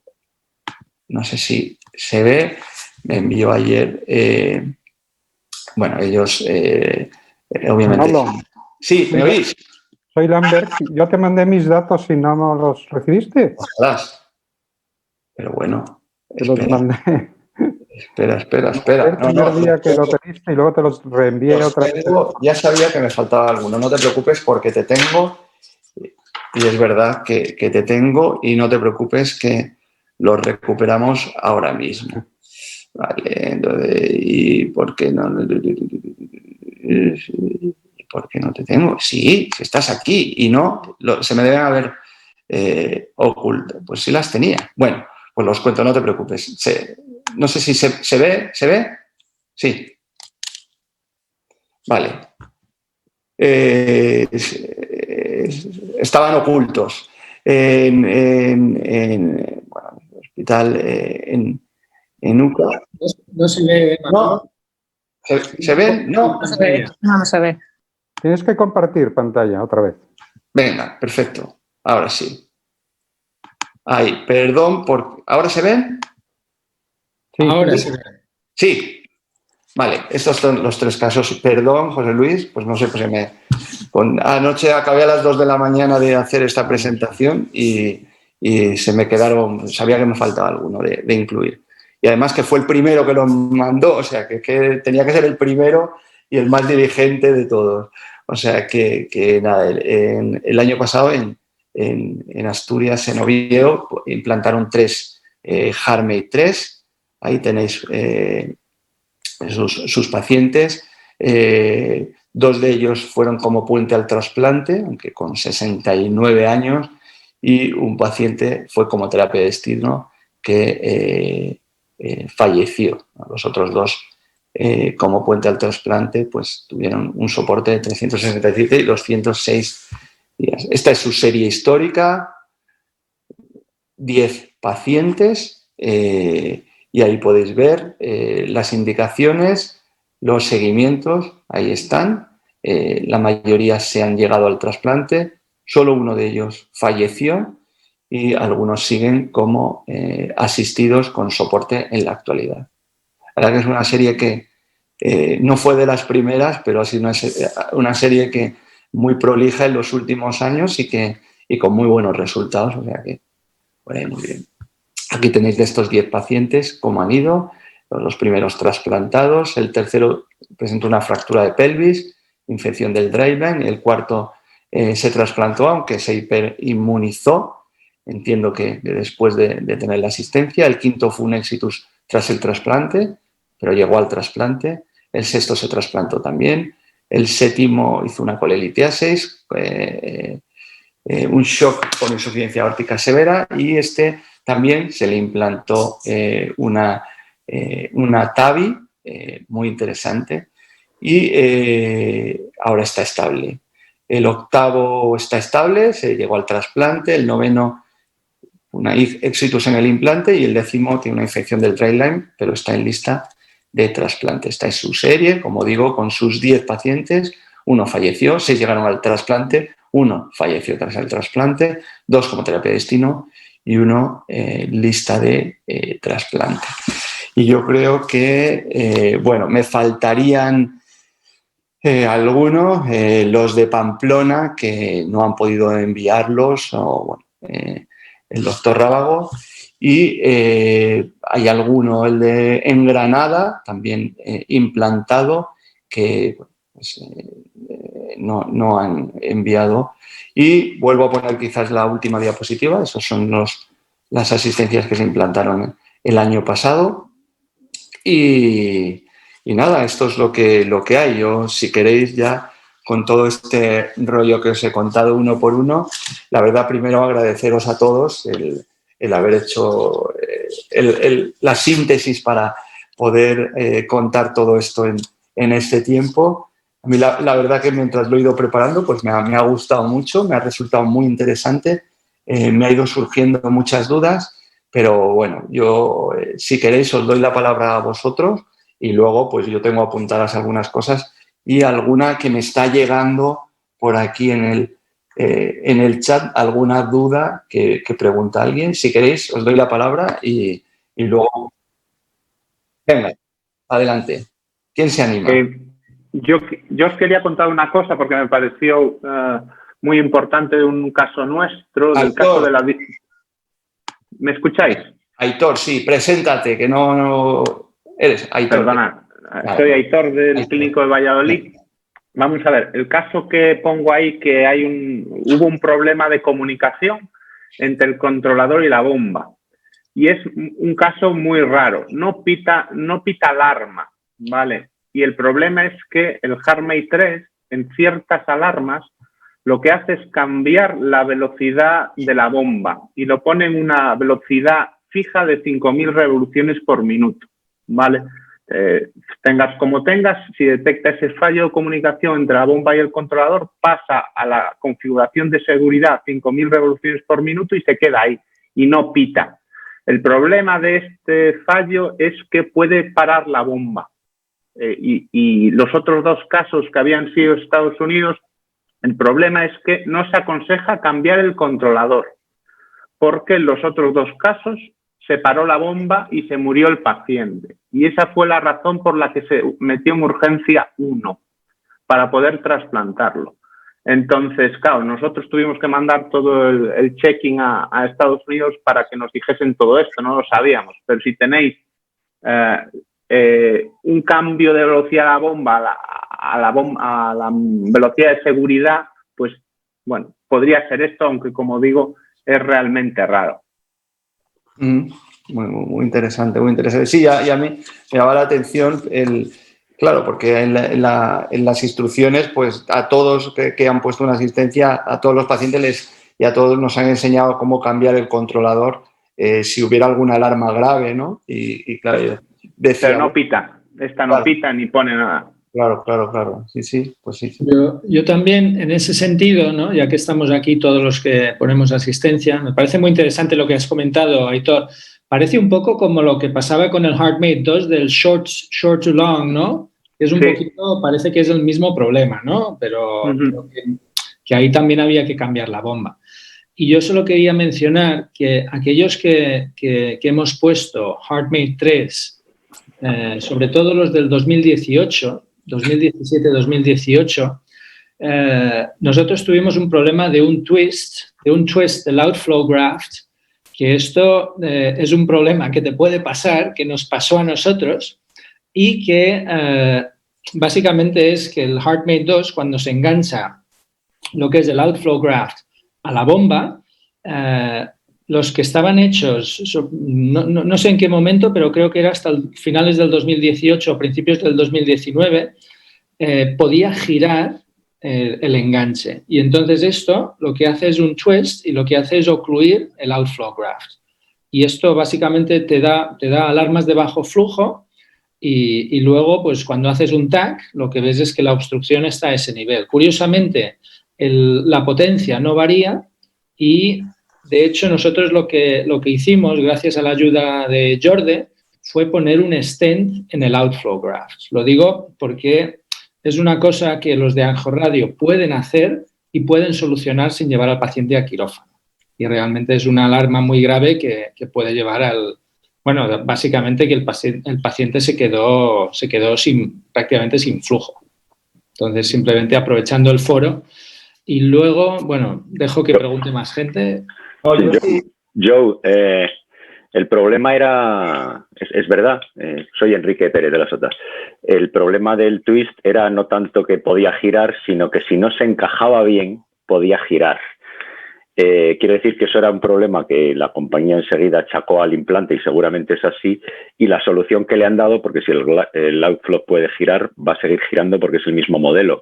no sé si se ve, me envió ayer, bueno, ellos obviamente... Manolo, Sí, ¿me oís? Soy Lambert, yo te mandé mis datos y no los recibiste. Ojalá. Pero bueno, Te los mandé. Espera. El primer día que lo pediste y luego te los reenvié otra vez. Ya sabía que me faltaba alguno, no te preocupes porque te tengo y es verdad que te tengo y no te preocupes que los recuperamos ahora mismo. Vale, entonces, ¿y por qué no? ¿Por qué no te tengo? Sí, si estás aquí y no, se me deben haber oculto. Pues sí las tenía. Bueno, pues los cuento, no te preocupes. No sé si se ve. ¿Se ve? Sí. Vale. Estaban ocultos en el hospital en UCA. No se ve. ¿No? ¿Se ven? No. No se ve. No se ve. Tienes que compartir pantalla otra vez. Venga, perfecto. Ahora sí. Ay, perdón por... ¿Ahora se ven? Sí. Ahora se ve. Sí. Vale, estos son los 3 casos. Perdón, José Luis, pues no sé, anoche acabé a las 2 de la mañana de hacer esta presentación y se me quedaron, sabía que me faltaba alguno de incluir. y además que fue el primero que lo mandó, o sea, que tenía que ser el primero y el más diligente de todos. O sea, que nada, el año pasado en Asturias, en Oviedo, implantaron 3 HeartMate 3. Ahí tenéis sus pacientes. 2 de ellos fueron como puente al trasplante, aunque con 69 años, y un paciente fue como terapia de destino que falleció. Los otros 2, como puente al trasplante, pues tuvieron un soporte de 367 y 206 días. Esta es su serie histórica, 10 pacientes, y ahí podéis ver las indicaciones, los seguimientos, ahí están. La mayoría se han llegado al trasplante, solo uno de ellos falleció y algunos siguen como asistidos con soporte en la actualidad. La verdad que es una serie que no fue de las primeras, pero ha sido una serie que muy prolija en los últimos años y con muy buenos resultados, o sea que bueno, muy bien. Aquí tenéis de estos 10 pacientes cómo han ido, los primeros trasplantados, el tercero presentó una fractura de pelvis, infección del driveline, el cuarto se trasplantó, aunque se hiperinmunizó, entiendo que después de tener la asistencia, el quinto fue un exitus tras el trasplante, pero llegó al trasplante, el sexto se trasplantó también, el séptimo hizo una colelitiasis, un shock por insuficiencia aórtica severa, y también se le implantó una TAVI muy interesante y ahora está estable. El octavo está estable, se llegó al trasplante, el noveno una exitus en el implante y el décimo tiene una infección del driveline, pero está en lista de trasplante. Esta es su serie, como digo, con sus 10 pacientes, uno falleció, 6 llegaron al trasplante, uno falleció tras el trasplante, 2 como terapia de destino y uno lista de trasplante. Y yo creo que, bueno, me faltarían algunos, los de Pamplona, que no han podido enviarlos, o bueno, el doctor Rábago, y hay alguno, en Granada, también implantado, que pues, no han enviado. Y vuelvo a poner quizás la última diapositiva, esos son las asistencias que se implantaron el año pasado. Y nada, esto es lo que hay. Yo, si queréis, ya con todo este rollo que os he contado uno por uno, la verdad, primero agradeceros a todos el haber hecho la síntesis para poder contar todo esto en este tiempo. A mí la verdad que mientras lo he ido preparando, pues me ha gustado mucho, me ha resultado muy interesante, me ha ido surgiendo muchas dudas. Pero bueno, yo, si queréis, os doy la palabra a vosotros y luego pues yo tengo apuntadas algunas cosas y alguna que me está llegando por aquí en el chat, alguna duda que pregunta alguien. Si queréis, os doy la palabra y luego... Venga, adelante. ¿Quién se anima? Yo os quería contar una cosa porque me pareció muy importante de un caso nuestro, del caso de la... ¿Me escucháis? Aitor, sí, preséntate, que no eres Aitor. Perdona, soy Aitor del Clínico de Valladolid. Vamos a ver, el caso que pongo ahí, que hubo un problema de comunicación entre el controlador y la bomba. Y es un caso muy raro, no pita alarma, ¿vale? Y el problema es que el HeartMate 3, en ciertas alarmas, lo que hace es cambiar la velocidad de la bomba y lo pone en una velocidad fija de 5.000 revoluciones por minuto, ¿vale? Tengas como tengas, si detecta ese fallo de comunicación entre la bomba y el controlador, pasa a la configuración de seguridad 5.000 revoluciones por minuto y se queda ahí y no pita. El problema de este fallo es que puede parar la bomba. Y los otros 2 casos que habían sido Estados Unidos, el problema es que no se aconseja cambiar el controlador, porque en los otros 2 casos se paró la bomba y se murió el paciente. Y esa fue la razón por la que se metió en urgencia 1, para poder trasplantarlo. Entonces, claro, nosotros tuvimos que mandar todo el checking a Estados Unidos para que nos dijesen todo esto, no lo sabíamos. Pero si tenéis un cambio de velocidad a la bomba a la velocidad de seguridad, pues bueno, podría ser esto, aunque como digo, es realmente raro. Muy interesante, muy interesante. Sí, y a mí me llamaba la atención claro, porque en las instrucciones, pues a todos que han puesto una asistencia, a todos los pacientes y a todos nos han enseñado cómo cambiar el controlador si hubiera alguna alarma grave, ¿no? Y claro, decía... Pero no pita, no pita ni pone nada. Claro. Sí, pues sí. Yo también, en ese sentido, ¿no? Ya que estamos aquí todos los que ponemos asistencia, me parece muy interesante lo que has comentado, Aitor. Parece un poco como lo que pasaba con el HeartMate 2 del short to long, ¿no? Es un poquito, parece que es el mismo problema, ¿no? Pero creo que ahí también había que cambiar la bomba. Y yo solo quería mencionar que aquellos que hemos puesto HeartMate 3, sobre todo los del 2017-2018, nosotros tuvimos un problema de un twist del outflow graft, que esto es un problema que te puede pasar, que nos pasó a nosotros y que básicamente es que el HeartMate 2, cuando se engancha lo que es el outflow graft a la bomba, los que estaban hechos, no sé en qué momento, pero creo que era hasta finales del 2018 o principios del 2019, podía girar el enganche. Y entonces esto lo que hace es un twist y lo que hace es ocluir el outflow graft. Y esto básicamente te da alarmas de bajo flujo y luego, pues cuando haces un TAC, lo que ves es que la obstrucción está a ese nivel. Curiosamente, la potencia no varía y, de hecho, nosotros lo que hicimos, gracias a la ayuda de Jorde, fue poner un stent en el outflow graft. Lo digo porque es una cosa que los de Angiorradio pueden hacer y pueden solucionar sin llevar al paciente a quirófano. Y realmente es una alarma muy grave que puede llevar bueno, básicamente que el paciente se quedó prácticamente sin flujo. Entonces, simplemente aprovechando el foro. Y luego, bueno, dejo que pregunte más gente. Joe, el problema era, es verdad, soy Enrique Pérez de la Sota. El problema del twist era no tanto que podía girar, sino que si no se encajaba bien, podía girar. Quiero decir que eso era un problema que la compañía enseguida achacó al implante y seguramente es así, y la solución que le han dado, porque si el outflow puede girar, va a seguir girando porque es el mismo modelo.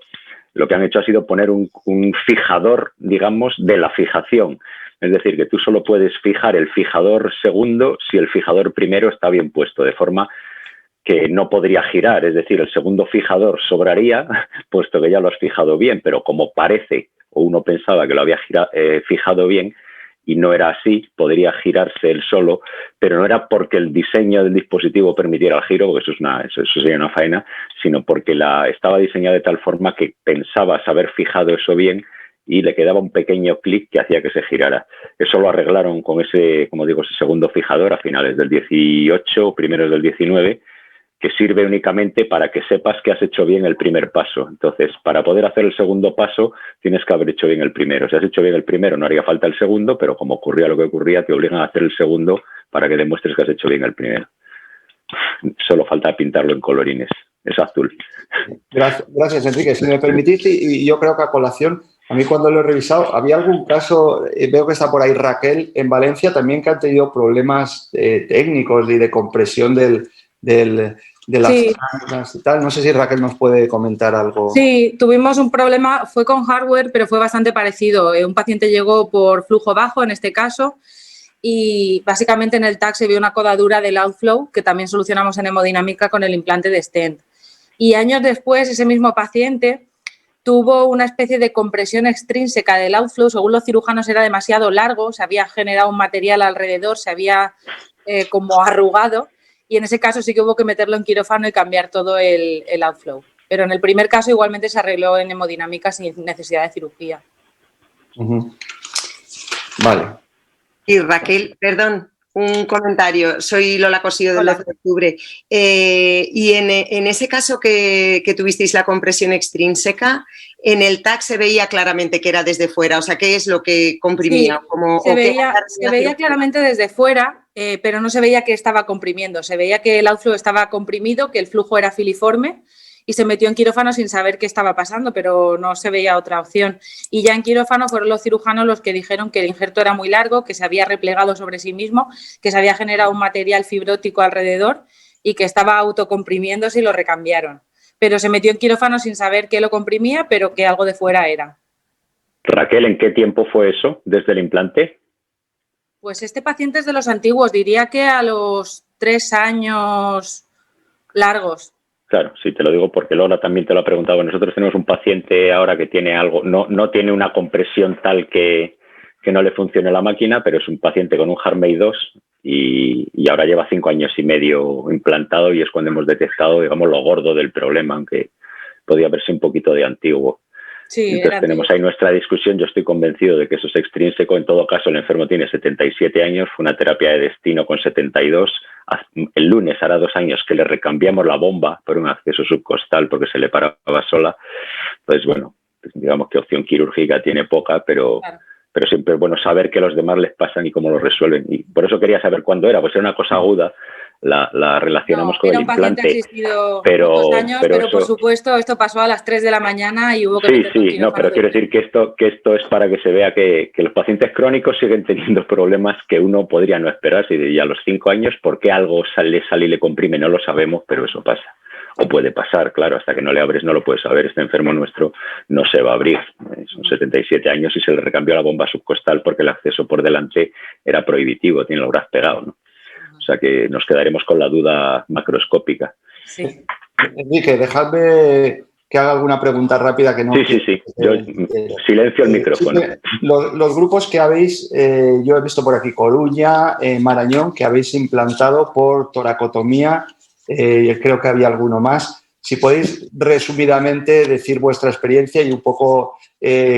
Lo que han hecho ha sido poner un fijador, digamos, de la fijación. Es decir, que tú solo puedes fijar el fijador segundo si el fijador primero está bien puesto, de forma que no podría girar. Es decir, el segundo fijador sobraría, puesto que ya lo has fijado bien, pero como parece o uno pensaba que lo había fijado bien y no era así, podría girarse él solo, pero no era porque el diseño del dispositivo permitiera el giro, porque eso sería una faena, sino porque estaba diseñado de tal forma que pensabas haber fijado eso bien y le quedaba un pequeño clic que hacía que se girara. Eso lo arreglaron con ese, como digo, ese segundo fijador a finales del 18, primeros del 19, que sirve únicamente para que sepas que has hecho bien el primer paso. Entonces, para poder hacer el segundo paso, tienes que haber hecho bien el primero. Si has hecho bien el primero, no haría falta el segundo, pero como ocurría lo que ocurría, te obligan a hacer el segundo para que demuestres que has hecho bien el primero. Solo falta pintarlo en colorines. Es azul. Gracias, Enrique. Si me permitís, y yo creo que a colación, a mí cuando lo he revisado, había algún caso, veo que está por ahí Raquel, en Valencia también, que han tenido problemas técnicos y de compresión de las máquinas y tal. No sé si Raquel nos puede comentar algo. Sí, tuvimos un problema, fue con hardware, pero fue bastante parecido. Un paciente llegó por flujo bajo, en este caso, y básicamente en el TAC se vio una codadura del outflow, que también solucionamos en hemodinámica con el implante de stent. Y años después, ese mismo paciente tuvo una especie de compresión extrínseca del outflow. Según los cirujanos era demasiado largo, se había generado un material alrededor, se había como arrugado, y en ese caso sí que hubo que meterlo en quirófano y cambiar todo el outflow. Pero en el primer caso igualmente se arregló en hemodinámica sin necesidad de cirugía. Vale. Y Raquel, perdón, un comentario. Soy Lola Cosillo del 12 de octubre. Y en ese caso que tuvisteis la compresión extrínseca, en el TAC se veía claramente que era desde fuera. O sea, ¿qué es lo que comprimía? Sí, se veía claramente desde fuera, pero no se veía que estaba comprimiendo. Se veía que el outflow estaba comprimido, que el flujo era filiforme, y se metió en quirófano sin saber qué estaba pasando, pero no se veía otra opción. Y ya en quirófano fueron los cirujanos los que dijeron que el injerto era muy largo, que se había replegado sobre sí mismo, que se había generado un material fibrótico alrededor y que estaba autocomprimiéndose y lo recambiaron. Pero se metió en quirófano sin saber qué lo comprimía, pero que algo de fuera era. Raquel, ¿en qué tiempo fue eso desde el implante? Pues este paciente es de los antiguos, diría que a los 3 años largos. Claro, sí, te lo digo porque Lola también te lo ha preguntado. Nosotros tenemos un paciente ahora que tiene algo, no tiene una compresión tal que no le funcione la máquina, pero es un paciente con un HeartMate 2 y ahora lleva 5 años y medio implantado y es cuando hemos detectado, digamos, lo gordo del problema, aunque podía verse un poquito de antiguo. Sí, entonces tenemos ahí nuestra discusión. Yo estoy convencido de que eso es extrínseco. En todo caso, el enfermo tiene 77 años, fue una terapia de destino con 72. El lunes hará 2 años que le recambiamos la bomba por un acceso subcostal porque se le paraba sola. Entonces, bueno, digamos que opción quirúrgica tiene poca, pero siempre es bueno saber qué a los demás les pasan y cómo lo resuelven. Y por eso quería saber cuándo era, pues era una cosa aguda. La relacionamos con el implante. Era un paciente asistido muchos años, pero eso, por supuesto esto pasó a las 3 de la mañana y hubo que meterlo en quirófano. No, pero quiero decir que esto es para que se vea que los pacientes crónicos siguen teniendo problemas que uno podría no esperar. Si ya a los 5 años, ¿por qué algo sale y le comprime? No lo sabemos, pero eso pasa. O puede pasar, claro, hasta que no le abres no lo puedes saber. Este enfermo nuestro no se va a abrir. Son 77 años y se le recambió la bomba subcostal porque el acceso por delante era prohibitivo, tiene el braz pegado, ¿no? O sea que nos quedaremos con la duda macroscópica. Sí. Enrique, dejadme que haga alguna pregunta rápida que no... Sí. Yo silencio el micrófono. Los grupos que habéis, yo he visto por aquí Coruña, Marañón, que habéis implantado por toracotomía, creo que había alguno más. Si podéis resumidamente decir vuestra experiencia y un poco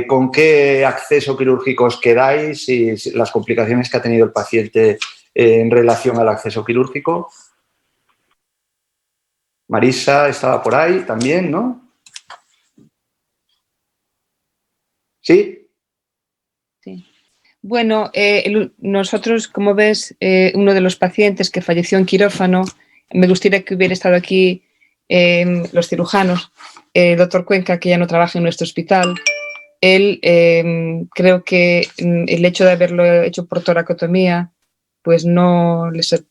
con qué acceso quirúrgico os quedáis y las complicaciones que ha tenido el paciente en relación al acceso quirúrgico. Marisa estaba por ahí también, ¿no? ¿Sí? Sí. Bueno, nosotros, como ves, uno de los pacientes que falleció en quirófano, me gustaría que hubiera estado aquí los cirujanos, el doctor Cuenca, que ya no trabaja en nuestro hospital. Él, creo que el hecho de haberlo hecho por toracotomía, pues no les,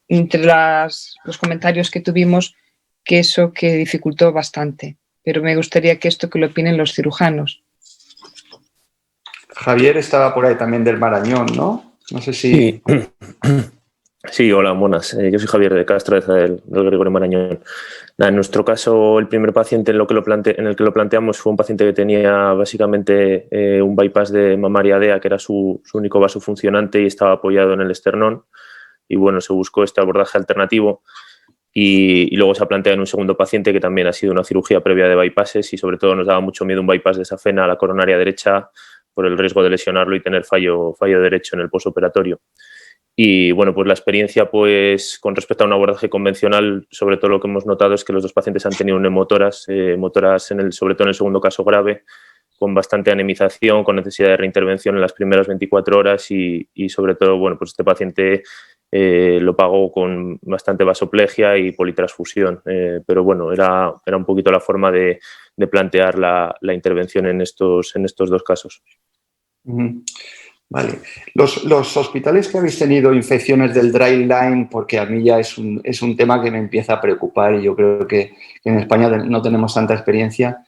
entre los comentarios que tuvimos, que eso que dificultó bastante. Pero me gustaría que esto que lo opinen los cirujanos. Javier estaba por ahí también del Marañón, ¿no? No sé si... Sí, hola, buenas. Yo soy Javier de Castro, del Gregorio Marañón. En nuestro caso, el primer paciente en el que lo planteamos fue un paciente que tenía básicamente un bypass de mamaria DEA, que era su único vaso funcionante y estaba apoyado en el esternón. Y bueno, se buscó este abordaje alternativo y luego se ha planteado en un segundo paciente que también ha sido una cirugía previa de bypasses y sobre todo nos daba mucho miedo un bypass de safena a la coronaria derecha por el riesgo de lesionarlo y tener fallo derecho en el posoperatorio. Y bueno, pues la experiencia, pues con respecto a un abordaje convencional, sobre todo lo que hemos notado es que los dos pacientes han tenido neumotoras, sobre todo en el segundo caso grave, con bastante anemización, con necesidad de reintervención en las primeras 24 horas y sobre todo, bueno, pues este paciente lo pagó con bastante vasoplegia y politransfusión. Pero bueno, era un poquito la forma de plantear la intervención en estos dos casos. Vale. Los hospitales que habéis tenido infecciones del dry line, porque a mí ya es un tema que me empieza a preocupar y yo creo que en España no tenemos tanta experiencia.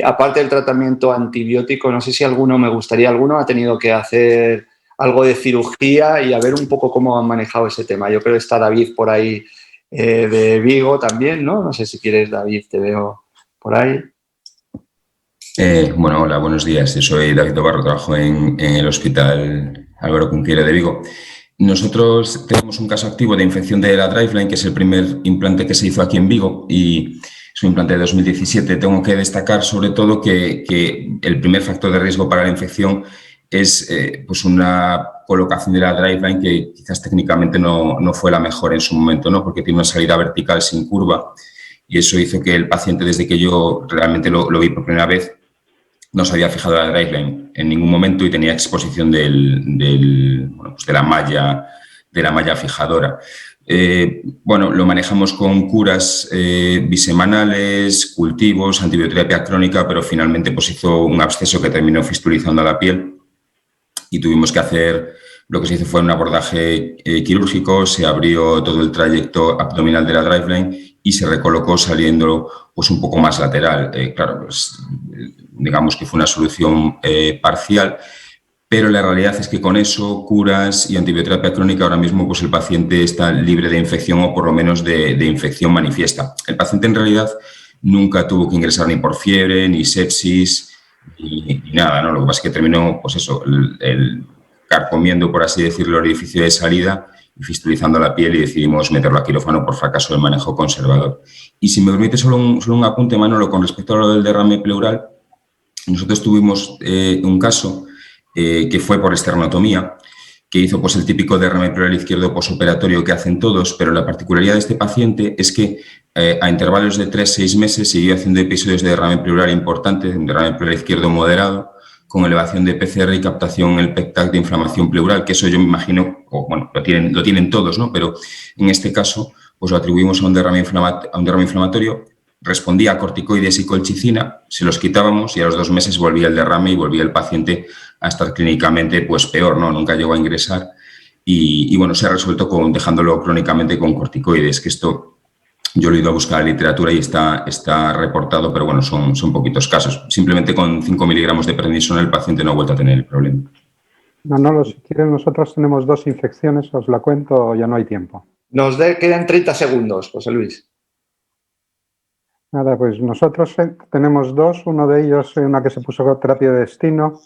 Aparte del tratamiento antibiótico, no sé si alguno ha tenido que hacer algo de cirugía y a ver un poco cómo han manejado ese tema. Yo creo que está David por ahí de Vigo también, ¿no? No sé si quieres, David, te veo por ahí. Bueno, hola, buenos días. Yo soy David Dobarro, trabajo en el Hospital Álvaro Cunqueiro de Vigo. Nosotros tenemos un caso activo de infección de la Driveline, que es el primer implante que se hizo aquí en Vigo y es un implante de 2017. Tengo que destacar sobre todo que el primer factor de riesgo para la infección es pues una colocación de la driveline que quizás técnicamente no fue la mejor en su momento, ¿no? Porque tiene una salida vertical sin curva y eso hizo que el paciente, desde que yo realmente lo vi por primera vez, no se había fijado la driveline en ningún momento y tenía exposición de la malla fijadora. Bueno, lo manejamos con curas bisemanales, cultivos, antibioterapia crónica, pero finalmente pues hizo un absceso que terminó fistulizando la piel y tuvimos que hacer, lo que se hizo fue un abordaje quirúrgico, se abrió todo el trayecto abdominal de la driveline y se recolocó saliendo pues un poco más lateral. Claro, pues, digamos que fue una solución parcial, pero la realidad es que con eso, curas y antibioterapia crónica, ahora mismo pues el paciente está libre de infección o por lo menos de infección manifiesta. El paciente en realidad nunca tuvo que ingresar ni por fiebre, ni sepsis, ni nada, ¿no? Lo que pasa es que terminó, pues eso, el carcomiendo, por así decirlo, el orificio de salida y fistulizando la piel y decidimos meterlo a quirófano por fracaso del manejo conservador. Y si me permite solo un apunte, Manolo, con respecto a lo del derrame pleural, nosotros tuvimos un caso que fue por esternotomía, que hizo pues el típico derrame pleural izquierdo posoperatorio que hacen todos, pero la particularidad de este paciente es que a intervalos de 3-6 meses siguió haciendo episodios de derrame pleural importante, un derrame pleural izquierdo moderado, con elevación de PCR y captación en el PEC-TAC de inflamación pleural, que eso yo me imagino, o bueno, lo tienen todos, ¿no? Pero en este caso, pues lo atribuimos a un derrame inflamatorio, respondía a corticoides y colchicina, se los quitábamos y a los 2 meses volvía el derrame y volvía el paciente a estar clínicamente pues peor, ¿no? Nunca llegó a ingresar y bueno, se ha resuelto dejándolo crónicamente con corticoides, que esto yo lo he ido a buscar en literatura y está reportado, pero bueno, son poquitos casos. Simplemente con 5 miligramos de prednisona el paciente no ha vuelto a tener el problema. Manolo, si quieren, nosotros tenemos 2 infecciones, os la cuento, ya no hay tiempo. Quedan 30 segundos, José Luis. Nada, pues nosotros tenemos 2, uno de ellos una que se puso con terapia de destino,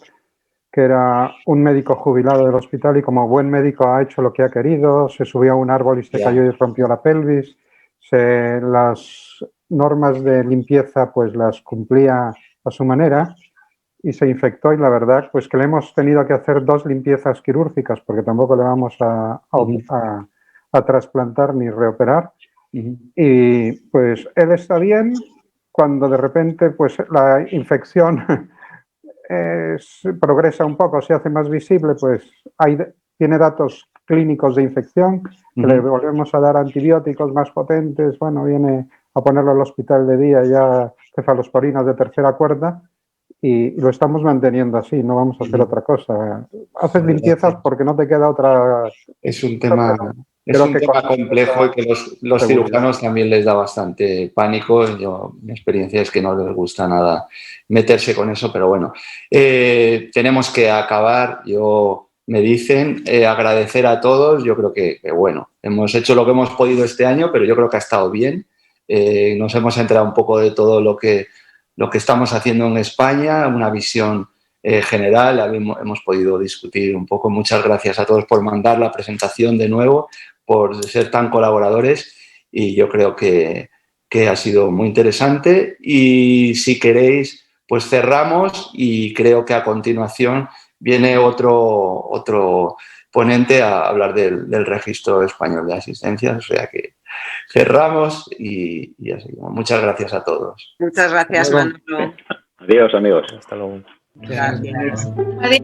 que era un médico jubilado del hospital y como buen médico ha hecho lo que ha querido, se subió a un árbol y se cayó y rompió la pelvis, las normas de limpieza pues las cumplía a su manera y se infectó y la verdad pues que le hemos tenido que hacer 2 limpiezas quirúrgicas porque tampoco le vamos a trasplantar ni reoperar y pues él está bien cuando de repente pues la infección progresa un poco, se hace más visible, pues tiene datos clínicos de infección, le volvemos a dar antibióticos más potentes, bueno, viene a ponerlo al hospital de día ya cefalosporinas de 3ª cuerda y lo estamos manteniendo así, no vamos a hacer otra cosa. Haces limpiezas porque no te queda otra... Es un tema complejo y que los cirujanos también les da bastante pánico. Mi experiencia es que no les gusta nada meterse con eso, pero bueno. Tenemos que acabar. Me dicen agradecer a todos. Yo creo que bueno, hemos hecho lo que hemos podido este año, pero yo creo que ha estado bien. Nos hemos enterado un poco de todo lo que estamos haciendo en España, una visión general, hemos podido discutir un poco. Muchas gracias a todos por mandar la presentación de nuevo, por ser tan colaboradores y yo creo que ha sido muy interesante y si queréis pues cerramos y creo que a continuación viene otro ponente a hablar del Registro Español de Asistencias, o sea que cerramos y así. Muchas gracias a todos. Muchas gracias, Manolo. Adiós, amigos. Hasta luego. Gracias. Adiós.